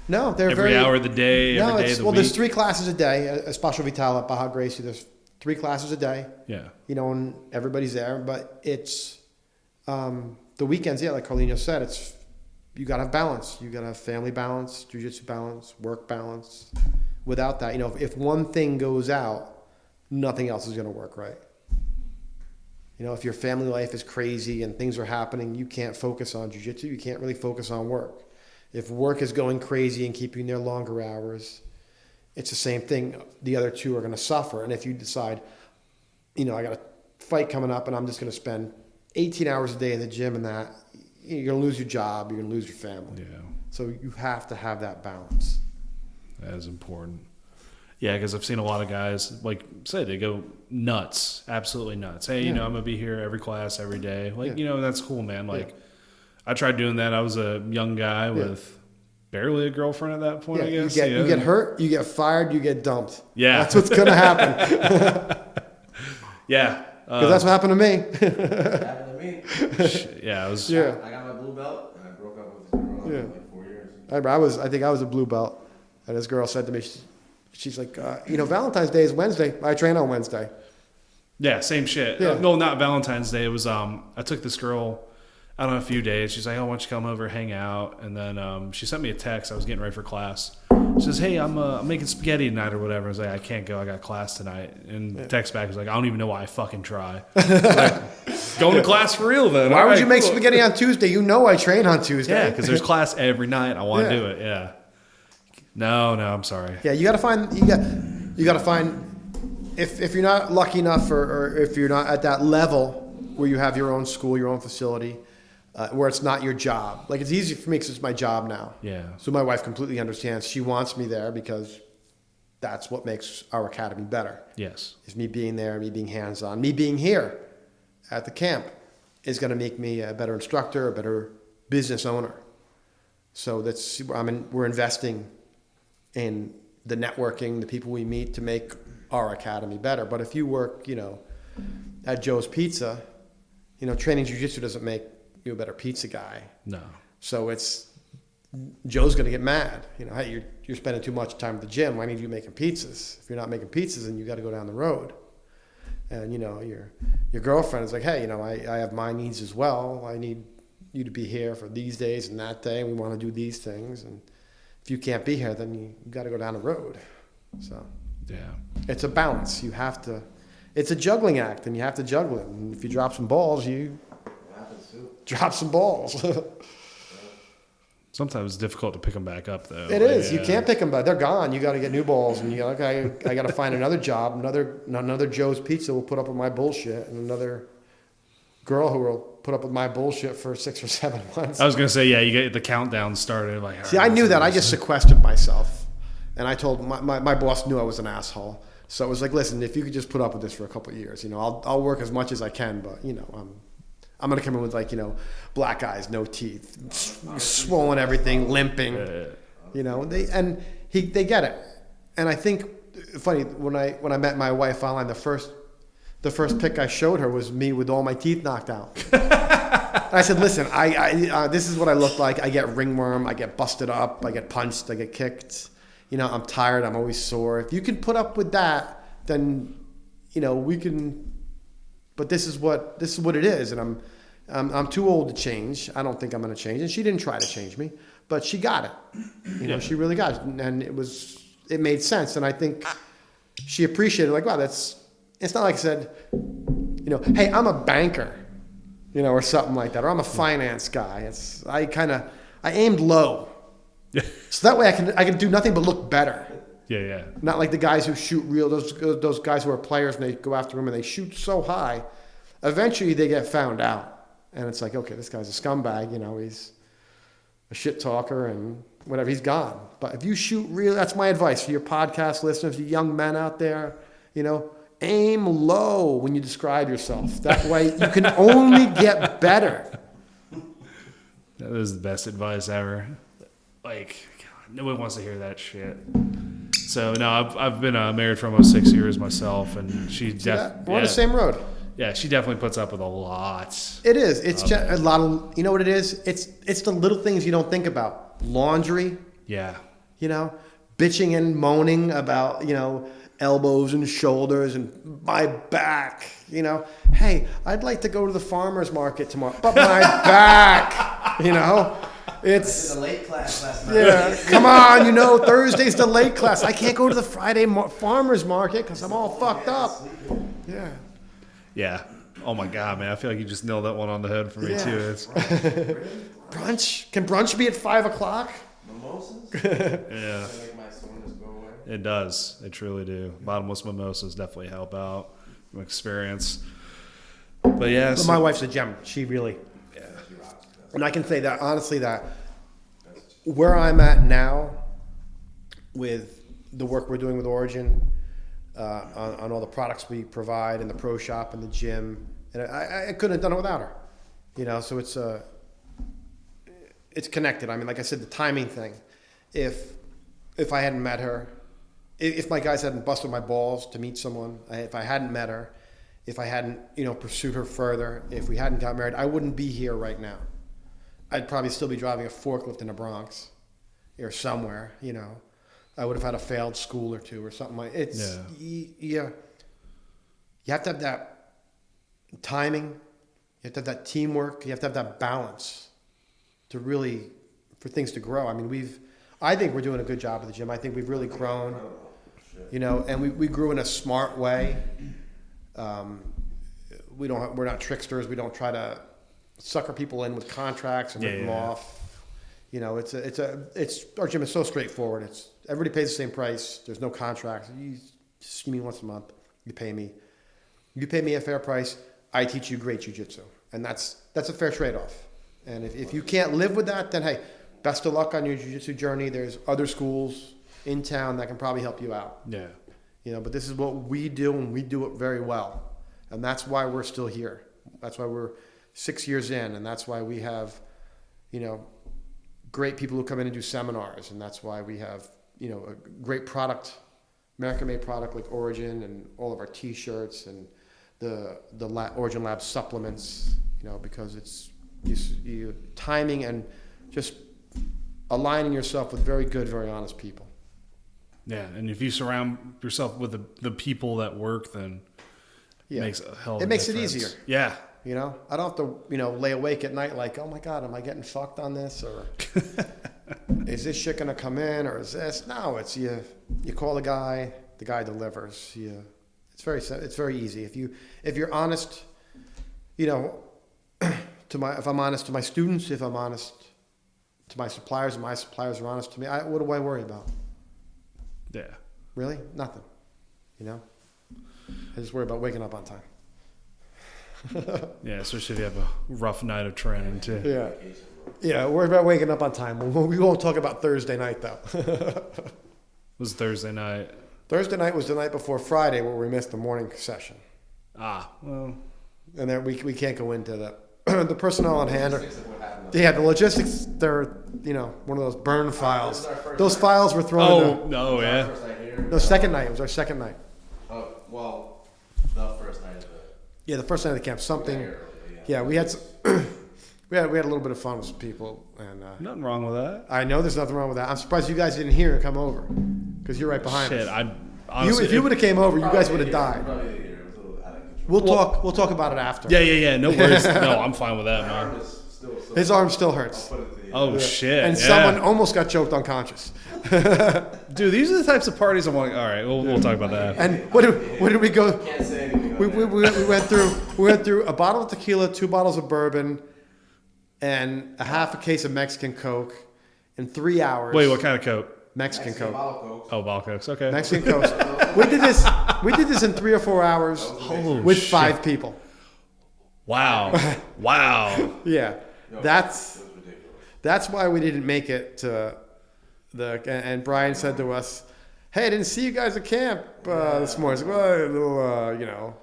no, they're every hour of the day, every day of the week. There's 3 classes a day. Espacio Vital at Baja Gracie, there's 3 classes a day. Yeah. And everybody's there. But it's the weekends. Yeah, like Carlino said, you got to have balance. You got to have family balance, jiu-jitsu balance, work balance. Without that, if one thing goes out, nothing else is going to work right. If your family life is crazy and things are happening, you can't focus on jiu-jitsu. You can't really focus on work. If work is going crazy and keeping there longer hours, it's the same thing. The other 2 are going to suffer. And if you decide, I got a fight coming up and I'm just going to spend 18 hours a day in the gym and that, you're going to lose your job. You're going to lose your family. Yeah. So you have to have that balance. That is important. Yeah, because I've seen a lot of guys, they go nuts, absolutely nuts. Hey, I'm going to be here every class, every day. That's cool, man. I tried doing that. I was a young guy with barely a girlfriend at that point, I guess. You get hurt, you get fired, you get dumped. Yeah. That's what's going to happen. Yeah. Because that's what happened to me. Happened to me. I was. Yeah. I got my blue belt and I broke up with this girl after 4 years. I think I was a blue belt. And this girl said to me, she's like, Valentine's Day is Wednesday. I train on Wednesday. Yeah, same shit. Yeah. No, not Valentine's Day. It was I took this girl out on a few days. She's like, "Oh, why don't you come over, hang out?" And then she sent me a text. I was getting ready for class. She says, "Hey, I'm making spaghetti tonight or whatever." I was like, "I can't go. I got class tonight." And the text back was like, "I don't even know why I fucking try." Going to class for real then. Why would you make spaghetti on Tuesday? I train on Tuesday. Yeah, because there's class every night. I want to do it. Yeah. No, I'm sorry. Yeah, you got to find if you're not lucky enough or if you're not at that level where you have your own school, your own facility, where it's not your job. It's easy for me because it's my job now. Yeah. So my wife completely understands. She wants me there because that's what makes our academy better. Yes. Is me being there, me being hands-on, me being here at the camp is going to make me a better instructor, a better business owner. So we're investing in the networking, the people we meet to make our academy better. But if you work, at Joe's Pizza, training jiu-jitsu doesn't make you a better pizza guy. No. So Joe's going to get mad. Hey, you're spending too much time at the gym. Why need you making pizzas? If you're not making pizzas, then you got to go down the road. And, your girlfriend is like, hey, I have my needs as well. I need you to be here for these days and that day. We want to do these things. And if you can't be here, then you got to go down the road. So yeah, it's a balance. It's a juggling act, and you have to juggle it. And if you drop some balls, you drop some balls. Sometimes it's difficult to pick them back up, though. It is. You can't pick them back. They're gone. You got to get new balls, and I got to find another job. Another Joe's Pizza will put up with my bullshit, and another girl who will put up with my bullshit for 6 or 7 months. I was gonna say, you get the countdown started. See, I knew that. I just sequestered myself, and I told my boss knew I was an asshole. So it was like, listen, if you could just put up with this for a couple of years, I'll work as much as I can, but I'm gonna come in with black eyes, no teeth, swollen everything, limping, they get it. And I think funny when I met my wife online, the first pic I showed her was me with all my teeth knocked out. And I said, listen, I this is what I look like. I get ringworm, I get busted up, I get punched, I get kicked. I'm tired, I'm always sore. If you can put up with that, then we can. But this is what it is, and I'm too old to change. I don't think I'm going to change. And she didn't try to change me, but she got it. She really got it, and it made sense. And I think she appreciated wow, it's not like I said, hey, I'm a banker, or something like that, or I'm a finance guy. I aimed low, so that way I can do nothing but look better. Yeah. Not like the guys who shoot those guys who are players and they go after them and they shoot so high. Eventually they get found out, and it's like, okay, this guy's a scumbag. He's a shit talker and whatever. He's gone. But if you shoot real, that's my advice for your podcast listeners, you young men out there. Aim low when you describe yourself. That way you can only get better. That is the best advice ever. no one wants to hear that shit. So no, I've been married for almost 6 years myself, and she definitely we're on the same road. Yeah, she definitely puts up with a lot. It is. It's just a lot of. You know what it is? It's the little things you don't think about. Laundry. Yeah. You know, bitching and moaning about elbows and shoulders and my back. You know, hey, I'd like to go to the farmer's market tomorrow, but my back. You know. It's the late class last night. Yeah, come on, Thursday's the late class. I can't go to the Friday farmer's market because I'm all fucked up. Yeah. Yeah. Oh my God, man! I feel like you just nailed that one on the head for me too. It's brunch. Can brunch be at 5:00? Mimosas. Yeah. Make my soreness go away. It does. They truly do. Bottomless mimosas definitely help out from experience. But yeah. But my wife's a gem. She really. Yeah. And I can say that honestly, that where I'm at now with the work we're doing with Origin, on all the products we provide in the pro shop and the gym, and I couldn't have done it without her. So it's connected. I mean, like I said, the timing thing. If I hadn't met her, if my guys hadn't busted my balls to meet someone, if I hadn't met her, if I hadn't pursued her further, if we hadn't got married, I wouldn't be here right now. I'd probably still be driving a forklift in the Bronx or somewhere, I would have had a failed school or two or something like it's. Yeah. You have to have that timing. You have to have that teamwork. You have to have that balance to really, for things to grow. I mean, I think we're doing a good job at the gym. I think we've really grown, and we grew in a smart way. We're not tricksters. We don't try to sucker people in with contracts and rip them off. Our gym is so straightforward. Everybody pays the same price. There's no contracts. You see me once a month. You pay me. You pay me a fair price. I teach you great jiu-jitsu, and that's a fair trade-off. And if you can't live with that, then hey, best of luck on your jiu-jitsu journey. There's other schools in town that can probably help you out. Yeah. But this is what we do, and we do it very well, and that's why we're still here. That's why we're 6 years in, and that's why we have, great people who come in and do seminars, and that's why we have, a great product, American-made product like Origin, and all of our T-shirts and the Origin Lab supplements, because it's you timing and just aligning yourself with very good, very honest people. Yeah, and if you surround yourself with the people that work, then it makes a hell of a difference. It makes it easier. Yeah. I don't have to, lay awake at night like, oh my God, am I getting fucked on this? Or is this shit going to come in? Or is this? No, it's you call the guy delivers. It's very easy. If you're honest, if I'm honest to my students, if I'm honest to my suppliers, and my suppliers are honest to me, what do I worry about? Yeah. Really? Nothing. I just worry about waking up on time. Yeah, especially if you have a rough night of training too. Yeah, worry about waking up on time. We won't talk about Thursday night though. It was Thursday night. Thursday night was the night before Friday where we missed the morning session. Well. And then we can't go into the personnel on hand. The logistics, they're, one of those burn files. Those files were thrown No, second night. It was our second night. Oh, well, the first night of the... Yeah, the first night of the camp. Something... Yeah, we had we had a little bit of fun with some people. And nothing wrong with that. I know there's nothing wrong with that. I'm surprised you guys didn't hear and come over. Because you're right behind us. Honestly, if you would have came over, you guys would have died. We'll talk about it after. Yeah. No worries. No, I'm fine with that, man. His arm still hurts. Oh, shit. And someone almost got choked unconscious. Dude, these are the types of parties I'm like, all right, we'll talk about that. And what did we go? Can't say anything. We went through a bottle of tequila, 2 bottles of bourbon, and a half a case of Mexican Coke in 3 hours. Wait, what kind of Coke? Mexican Coke. Oh, bottle Cokes. Okay. Mexican Coke. We did this in 3 or 4 hours with 5 people. Wow. Yeah. That's why we didn't make it to and Brian said to us, "Hey, I didn't see you guys at camp this morning." I was like, well,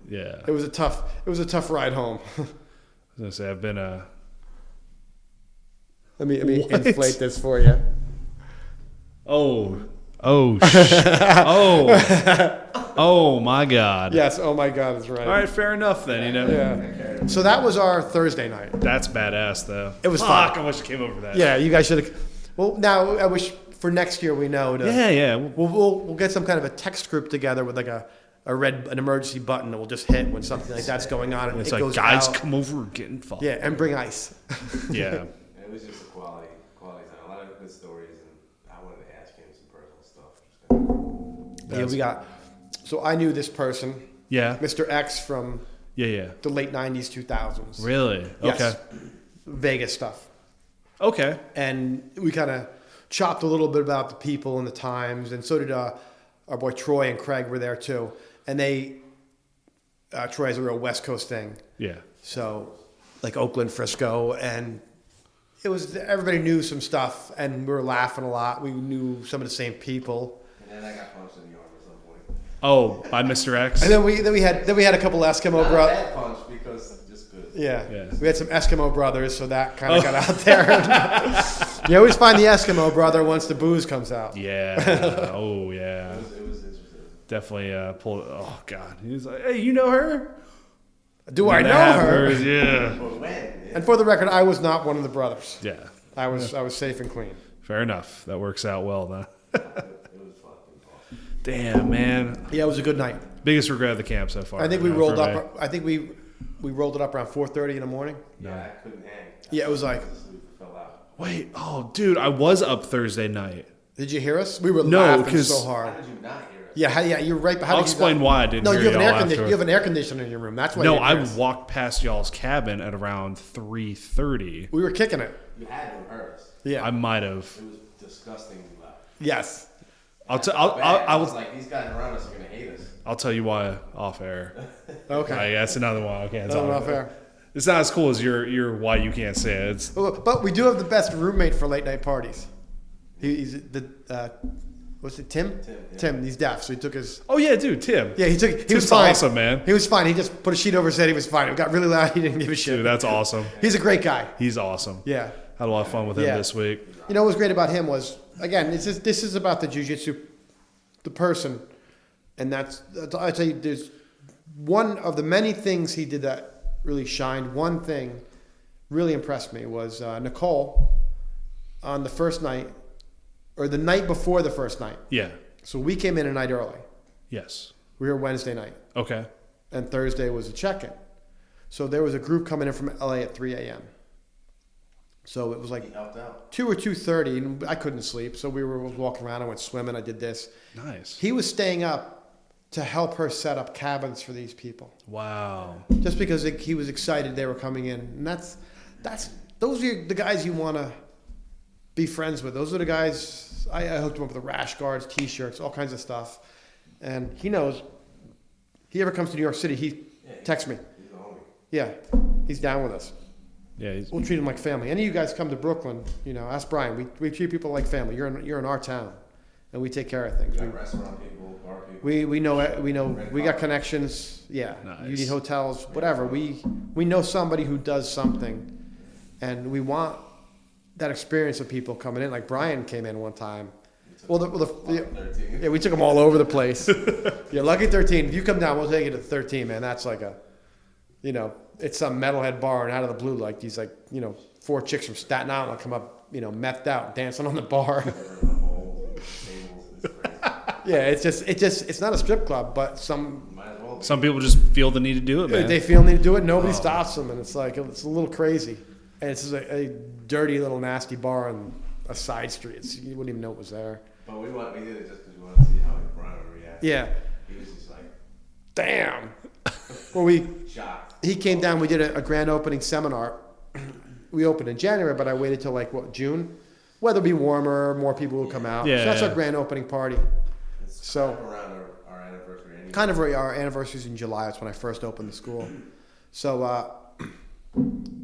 Yeah. It was a tough ride home. I was gonna say I've been Let me inflate this for you. Oh my God. Yes, oh my God, that's right. All right, fair enough then, Yeah. So that was our Thursday night. That's badass, though. It was Fuck, fun. I wish it came over that. Yeah, you guys should have. Well, now I wish for next year we know. Yeah. We'll get some kind of a text group together with like an emergency button that we'll just hit when something like that's going on. And It's it like, goes guys, out. come over and get involved. Yeah, and bring ice. Yeah. It was just a quality time. A lot of good stories, and I wanted to ask him some personal stuff. Yeah, we got. So I knew this person, Yeah. Mr. X, from Yeah. the late '90s, 2000s. Really? Yes. Okay. Vegas stuff. Okay. And we kind of chopped a little bit about the people and the times, and so did our boy Troy and Craig were there too. And Troy has a real West Coast thing. Yeah. So, like Oakland, Frisco, and everybody knew some stuff, and we were laughing a lot. We knew some of the same people. And then I got punched in the arm at some point. Oh, by Mr. X? And then we had a couple Eskimo Not a brothers. bad punch because just good. Yeah. Yeah. We had some Eskimo brothers, so that kind of got out there. You always find the Eskimo brother once the booze comes out. Yeah. Oh, yeah. It was interesting. Definitely pulled. Oh, God. He was like, hey, you know her? Do I know Have her? hers, yeah. But when? And for the record, I was not one of the brothers. Yeah. I was safe and clean. Fair enough. That works out well, then. It was fucking awesome. Damn, man. Yeah, it was a good night. Biggest regret of the camp so far. I think we right now rolled for me. up. I think we rolled it up around 4:30 in the morning. Yeah, I couldn't hang. Yeah, it was like. Fell out. Wait. Oh, dude. I was up Thursday night. Did you hear us? We were No, laughing 'cause- so How hard. did you not hear us? Yeah, you're right. How I'll did you explain not- why I didn't No, hear you have an y'all air conditioner. afterward. You have an air conditioner in your room. That's why. No, you didn't I hear us. walked past y'all's cabin at around 3:30. We were kicking it. You had to have heard us. Yeah. I might have. It was disgustingly loud. Yes. I'll I was like, these guys around us are gonna hate us. I'll tell you why off air. Okay. Like, that's another one I can't No, talk not about. fair. It's not as cool as your why you can't say it. It's, But we do have the best roommate for late night parties. He's what's it? Tim. Tim. He's deaf, so he took his. oh yeah, dude, Tim. Yeah, he took. He Tim's was fine. awesome, man. He was fine. He just put a sheet over his head. He was fine. It got really loud. He didn't give a shit. Dude, that's awesome. He's a great guy. He's awesome. Yeah. Had a lot of fun with him Yeah. this week. You know what was great about him was, again, this is about the jiu-jitsu, the person, and I tell you, there's one of the many things he did that really shined. One thing really impressed me was Nicole on the first night, or the night before the first night. Yeah. So we came in a night early. Yes. We were Wednesday night, Okay. and Thursday was a check-in. So there was a group coming in from LA at 3 a.m. So it was like He helped out. 2 or 2:30, and I couldn't sleep. So we were walking around. I went swimming. I did this. Nice. He was staying up to help her set up cabins for these people, Wow. just because he was excited they were coming in. And those are the guys you want to be friends with. Those are the guys. I hooked him up with the rash guards, T-shirts, all kinds of stuff. And he knows. He ever comes to New York City, he texts me. He's the homie. Yeah, he's down with us. Yeah. We'll treat him like family. Any of you guys come to Brooklyn, ask Brian. We treat people like family. You're in our town, and we take care of things. We got restaurant people, bar people. We know we got connections. Yeah, Nice. you need hotels, whatever. We know somebody who does something, and we want that experience of people coming in. Like Brian came in one time. Well, 13. yeah, we took them all over the place. Yeah, Lucky 13. If you come down, we'll take you to 13, man. That's like it's some metalhead bar, and out of the blue, like these 4 chicks from Staten Island will come up, methed out, dancing on the bar. Yeah, it's not a strip club, but Might as well be. Some people just feel the need to do it, man. they feel need to do it. Nobody stops them, and it's like it's a little crazy. And it's just a dirty little nasty bar on a side street. You wouldn't even know it was there. But we did it just because we wanted to see how Brian would react. Yeah, He was just like damn. Well, shocked. he came down. We did a grand opening seminar. We opened in January, but I waited till June. Weather be warmer, more people will come out. Yeah. So that's our grand opening party. It's So- kind of around our anniversary anyway. Kind of our anniversary's in July. That's when I first opened the school. So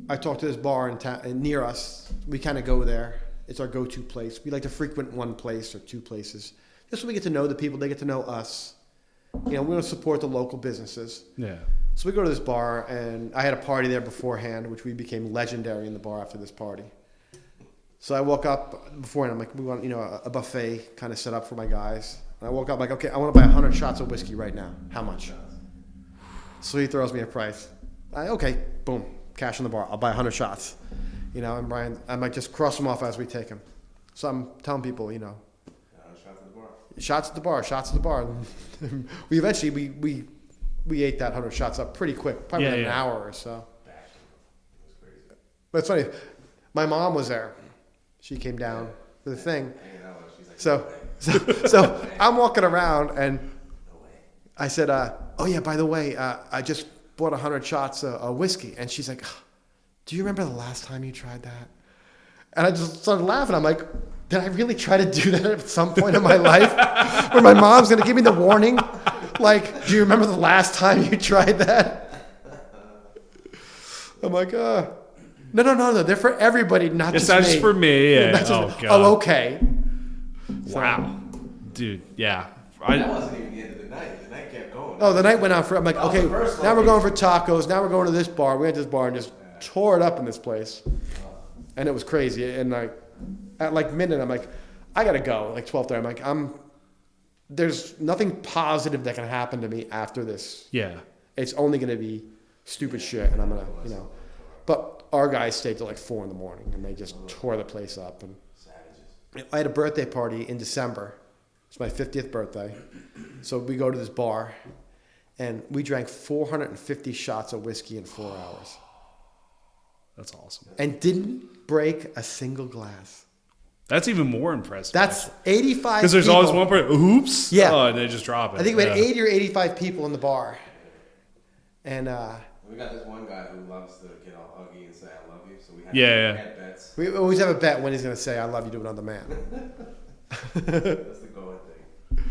I talked to this bar in near us. We kind of go there. It's our go-to place. We like to frequent one place or 2 places, just so we get to know the people. They get to know us. We want to support the local businesses. Yeah. So we go to this bar, and I had a party there beforehand, which we became legendary in the bar after this party. So I woke up before and I'm like, we want, a buffet kind of set up for my guys. And I woke up like, okay, I want to buy 100 shots of whiskey right now. How much? So he throws me a price. Okay, boom, cash in the bar. I'll buy 100 shots. And Brian, I might just cross them off as we take them. So I'm telling people, shots at the bar. Shots at the bar. We eventually, we ate that 100 shots up pretty quick, probably within an hour or so. But it's funny, my mom was there. She came down for the thing. So I'm walking around and I said, oh yeah, by the way, I just bought 100 shots of whiskey. And she's like, do you remember the last time you tried that? And I just started laughing. I'm like, did I really try to do that at some point in my life? Where my mom's going to give me the warning? Like, do you remember the last time you tried that? I'm like, no. They're for everybody, not just me. It's not for me. Yeah. God. Oh, okay. Wow. Dude, yeah. That wasn't even the end of the night. The night kept going. Oh, the night went on for, I'm like, okay, now we're going for tacos. Now we're going to this bar. We went to this bar and just tore it up in this place. And it was crazy. And at like midnight, I'm like, I got to go. Like 12:30. I'm like, there's nothing positive that can happen to me after this. Yeah. It's only going to be stupid shit. And I'm going to, But our guys stayed till like 4 a.m. and they just tore the place up. And I had a birthday party in December. It's my 50th birthday. So we go to this bar and we drank 450 shots of whiskey in 4 hours. That's awesome. And didn't break a single glass. That's even more impressive. That's 85 because there's people. Always one person, oops. Yeah. Oh, and they just drop it. I think we had 80 or 85 people in the bar. And we got this one guy who loves to get all huggy and say, I love you. So we had bets. We always have a bet when he's going to say, I love you to another man. That's the going thing.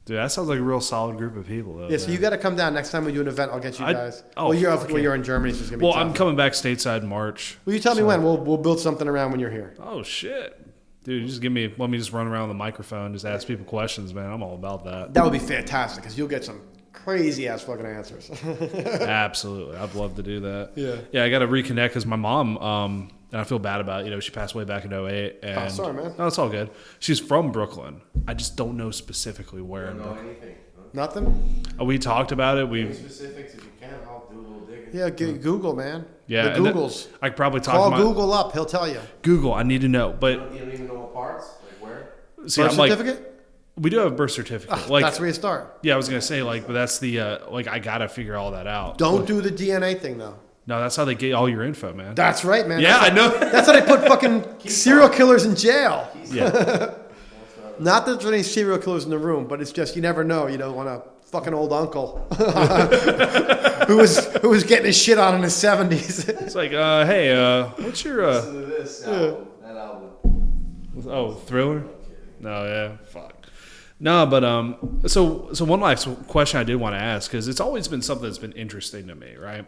Dude, that sounds like a real solid group of people, though. Yeah, so you got to come down. Next time we do an event, I'll get you guys. You're in Germany, so it's going to be tough. I'm coming back stateside in March. Well, you tell me when. We'll build something around when you're here. Oh, shit. Dude, let me just run around the microphone, just ask people questions, man. I'm all about that. That would be fantastic, because you'll get some crazy-ass fucking answers. Absolutely. I'd love to do that. Yeah. Yeah, I got to reconnect, because my mom, and I feel bad about it. She passed away back in 2008. And, oh, sorry, man. No, it's all good. She's from Brooklyn. I just don't know specifically where in Brooklyn. Anything. Nothing? We talked about it. Any specifics, if you can, I'll do a little digging. Yeah, Google, man. Yeah. The Googles. I could probably talk Call Google up. He'll tell you. Google, I need to know. But you don't even know what parts? Like where? See, birth certificate? We do have a birth certificate. That's where you start. Yeah, I was going to say, but that's the, I got to figure all that out. Don't do the DNA thing, though. No, that's how they get all your info, man. That's right, man. Yeah, I know. That's how they put fucking serial killers in jail. Yeah. Not that there's any serial killers in the room, but it's just you never know. You don't want a fucking old uncle who was getting his shit on in his 70s. It's like, hey, what's your... Listen to this album. That album. Oh, Thriller? No, yeah, fuck. No, but so one last question I did want to ask, because it's always been something that's been interesting to me, right?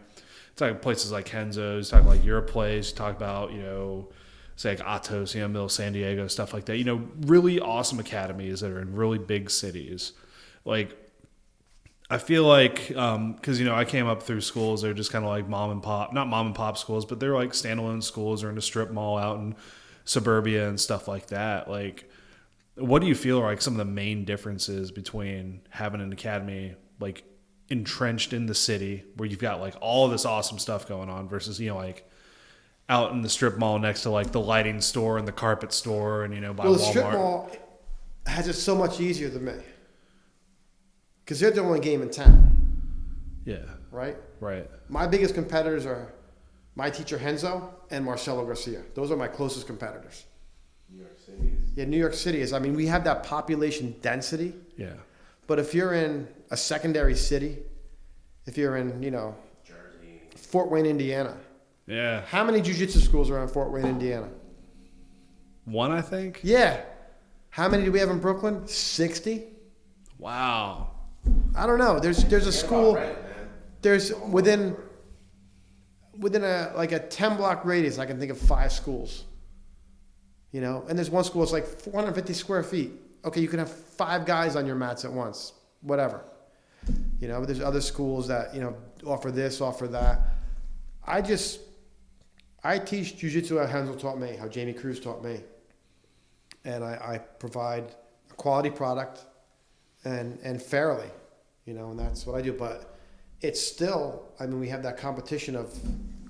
It's like places like Henzo's, talk about your place, talk about, say like Atos, middle of San Diego, stuff like that. Really awesome academies that are in really big cities. Like, I feel like, because, I came up through schools, they're just kind of like not mom and pop schools, but they're like standalone schools or in a strip mall out in suburbia and stuff like that. Like, what do you feel are like some of the main differences between having an academy like entrenched in the city where you've got like all of this awesome stuff going on versus, like out in the strip mall next to like the lighting store and the carpet store and, by Walmart? The strip mall has it so much easier than me. Because they're the only game in town. Yeah. Right? Right. My biggest competitors are my teacher Renzo and Marcelo Garcia. Those are my closest competitors. New York City is. Yeah, New York City is. I mean, we have that population density. Yeah. But if you're in a secondary city, if you're in, Jersey, Fort Wayne, Indiana. Yeah. How many jiu-jitsu schools are in Fort Wayne, Indiana? One, I think. Yeah. How many do we have in Brooklyn? 60? Wow. I don't know. There's a school. There's within a 10 block radius, I can think of 5 schools. And there's one school that's like 450 square feet. Okay, you can have 5 guys on your mats at once. Whatever. But there's other schools that offer this, offer that. I teach jiu-jitsu how Renzo taught me, how Jamie Cruz taught me. And I provide a quality product and fairly, and that's what I do. But it's still, we have that competition of,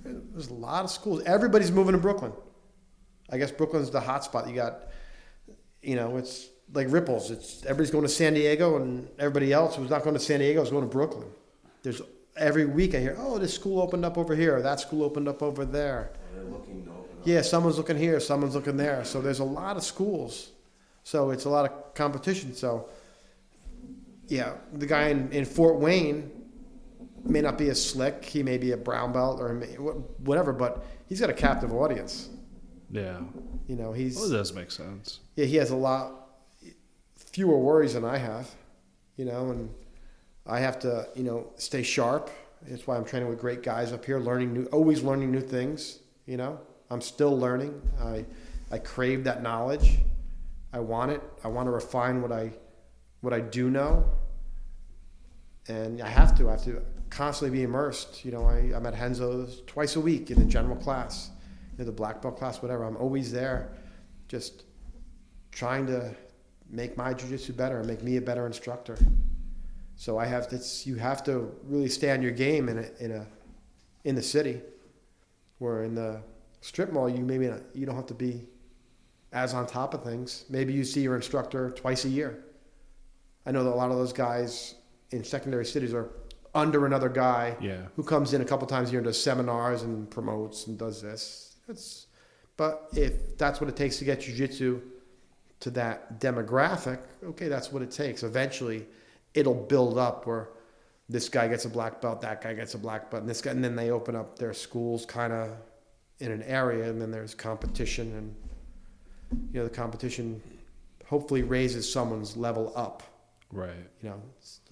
there's a lot of schools. Everybody's moving to Brooklyn. I guess Brooklyn's the hot spot. You got, it's like ripples. Everybody's going to San Diego, and everybody else who's not going to San Diego is going to Brooklyn. There's every week I hear, this school opened up over here, or that school opened up over there. They're looking to open up. Yeah, someone's looking here, someone's looking there. So there's a lot of schools. So it's a lot of competition. So, yeah, the guy in Fort Wayne may not be as slick. He may be a brown belt or whatever, but he's got a captive audience. Yeah. Well, it does make sense. Yeah, he has a lot fewer worries than I have, and I have to, stay sharp. That's why I'm training with great guys up here, always learning new things, I'm still learning. I crave that knowledge. I want it. I want to refine what I do know. And I have to constantly be immersed. I'm at Renzo's twice a week in the general class, the black belt class, whatever. I'm always there, just trying to make my jiu-jitsu better and make me a better instructor. So you have to really stay on your game in the city, where in the strip mall you don't have to be as on top of things. Maybe you see your instructor twice a year. I know that a lot of those guys in secondary cities are under another guy who comes in a couple times a year and does seminars and promotes and does this. But if that's what it takes to get jiu-jitsu to that demographic, okay, that's what it takes. Eventually, it'll build up where this guy gets a black belt, that guy gets a black belt, and this guy, and then they open up their schools kind of in an area, and then there's competition, and the competition hopefully raises someone's level up. Right. The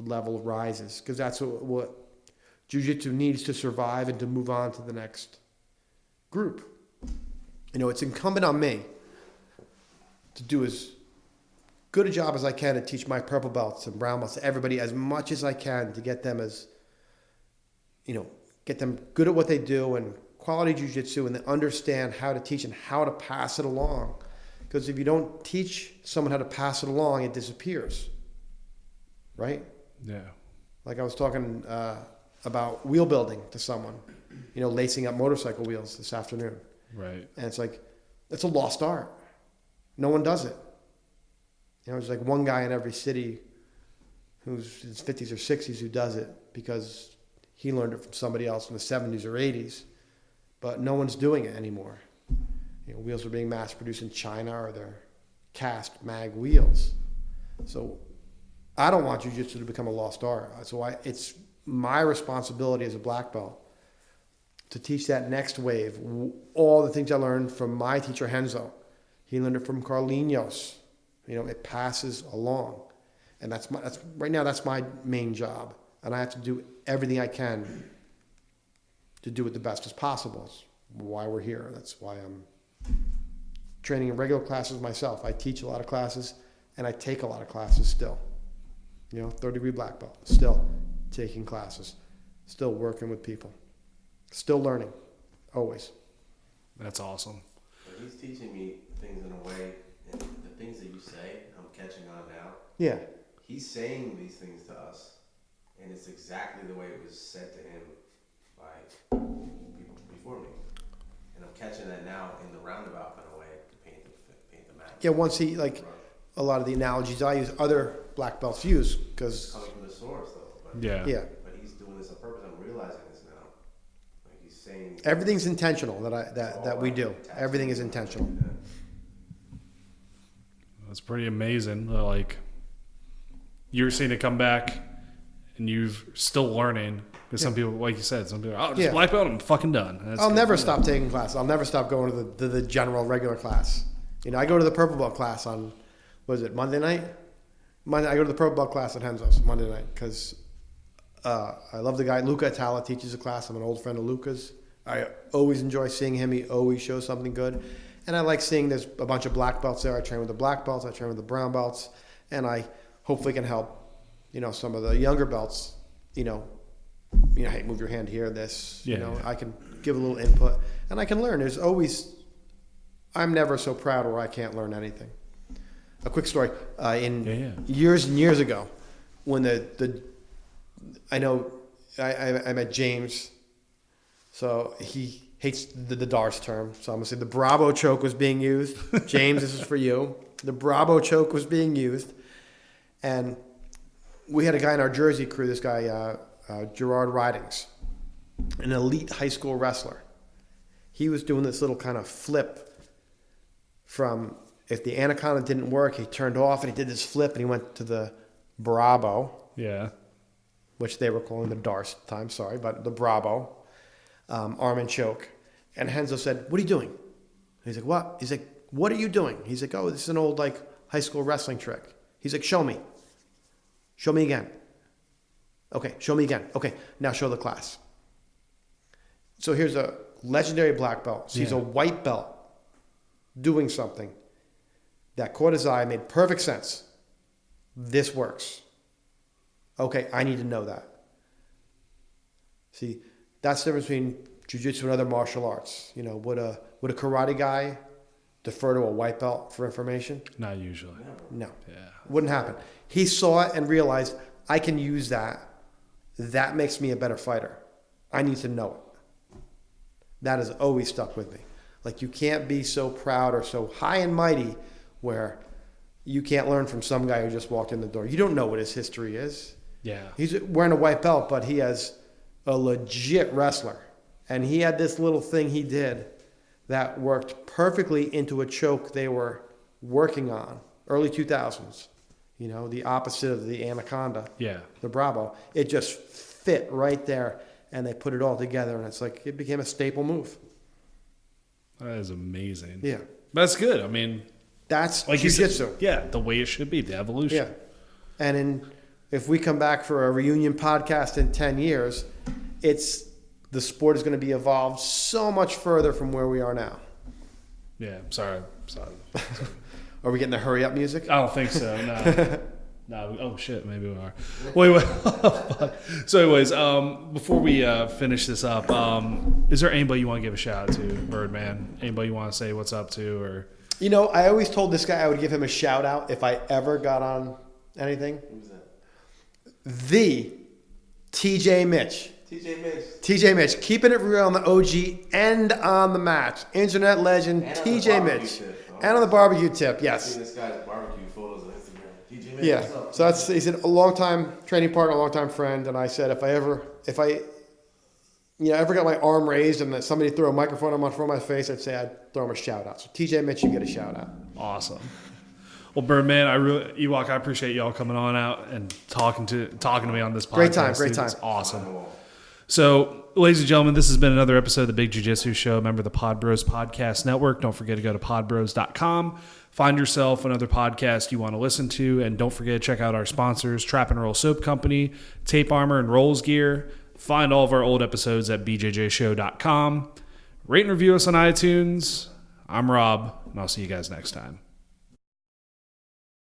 level rises, because that's what jiu-jitsu needs to survive and to move on to the next group. It's incumbent on me to do as good a job as I can to teach my purple belts and brown belts to everybody as much as I can to get them get them good at what they do and quality jiu-jitsu, and then understand how to teach and how to pass it along. Because if you don't teach someone how to pass it along, it disappears. Right? Yeah. Like I was talking about wheel building to someone, lacing up motorcycle wheels this afternoon. Right. And it's like, it's a lost art. No one does it. There's like one guy in every city who's in his 50s or 60s who does it because he learned it from somebody else in the 70s or 80s. But no one's doing it anymore. Wheels are being mass produced in China, or they're cast mag wheels. So I don't want jiu-jitsu to become a lost art. So it's my responsibility as a black belt to teach that next wave all the things I learned from my teacher Renzo. He learned it from Carlinhos. It passes along, and that's right now that's my main job, and I have to do everything I can to do it the best as possible. That's why we're here. That's why I'm training in regular classes myself. I teach a lot of classes, and I take a lot of classes still. third-degree black belt, still taking classes, still working with people, still learning, always. That's awesome. But he's teaching me things in a way, and the things that you say, I'm catching on now. Yeah. He's saying these things to us, and it's exactly the way it was said to him by people before me. And I'm catching that now in the roundabout kind of way to paint the map. Yeah, once he, a lot of the analogies I use, other black belts use, because... Coming from the source, though. But, yeah. But he's doing this on purpose. I'm realizing this now. Like, he's saying... Everything's intentional that we do. Everything is intentional. Yeah. That's pretty amazing. You're seeing it come back, and you're still learning. Because some people, like you said, just black belt, I'm fucking done. I'll never stop taking classes. I'll never stop going to the general regular class. I go to the purple belt class on, Monday night? I go to the purple belt class at Renzo's Monday night because I love the guy. Luca Atala teaches a class. I'm an old friend of Luca's. I always enjoy seeing him. He always shows something good. And I like seeing there's a bunch of black belts there. I train with the black belts. I train with the brown belts. And I hopefully can help, some of the younger belts, hey, move your hand here, this. Yeah. I can give a little input, and I can learn. I'm never so proud where I can't learn anything. A quick story. Years and years ago, when I met James, so he hates the Darce term, so I'm going to say the Bravo choke was being used. James, this is for you. The Bravo choke was being used, and we had a guy in our Jersey crew, this guy, Gerard Ridings, an elite high school wrestler. He was doing this little kind of flip from, if the Anaconda didn't work, he turned off and he did this flip and he went to the Bravo. Yeah. Which they were calling the Darce time, sorry, but the Bravo, arm and choke. And Renzo said, "What are you doing?" He's like, "What?" He's like, "What are you doing?" He's like, "Oh, this is an old high school wrestling trick." He's like, "Show me. Show me again." "Okay, show me again." "Okay, now show the class." So here's a legendary black belt. So he's a white belt doing something that caught his eye, made perfect sense. This works. Okay, I need to know that. See, that's the difference between jiu-jitsu and other martial arts. Would a karate guy defer to a white belt for information? Not usually. No. Yeah. Wouldn't happen. He saw it and realized, I can use that. That makes me a better fighter. I need to know it. That has always stuck with me. You can't be so proud or so high and mighty where you can't learn from some guy who just walked in the door. You don't know what his history is. Yeah. He's wearing a white belt, but he has a legit wrestler. And he had this little thing he did that worked perfectly into a choke they were working on, early 2000s. The opposite of the Anaconda. Yeah. The Bravo. It just fit right there, and they put it all together, and it became a staple move. That is amazing. Yeah. That's good. I mean, that's jiu-jitsu. Yeah, the way it should be, the evolution. Yeah. And if we come back for a reunion podcast in 10 years, the sport is going to be evolved so much further from where we are now. Yeah, sorry. Are we getting the hurry up music? I don't think so, no. No, oh shit, maybe we are. Wait. So anyways, before we finish this up, is there anybody you want to give a shout out to, Birdman? Anybody you want to say what's up to? Or I always told this guy I would give him a shout out if I ever got on anything. Who's that? The TJ Mitch. TJ Mitch, keeping it real on the OG and on the match. Internet legend, and TJ Mitch. And on the barbecue tip, yes. I've seen this guy's barbecue photos on Instagram. TJ Mitch, yeah. what's up? So he's a long-time training partner, a long-time friend. And I said, if I ever got my arm raised and somebody threw a microphone in front of my face, I'd say I'd throw him a shout out. So TJ Mitch, you get a shout out. Awesome. Well, Birdman, Ewok, I appreciate y'all coming on out and talking to me on this podcast. Great time. It's awesome. So, ladies and gentlemen, this has been another episode of the Big Jiu-Jitsu Show. Member of the Pod Bros Podcast Network. Don't forget to go to podbros.com. Find yourself another podcast you want to listen to. And don't forget to check out our sponsors, Trap and Roll Soap Company, Tape Armor, and Rolls Gear. Find all of our old episodes at bjjshow.com. Rate and review us on iTunes. I'm Rob, and I'll see you guys next time.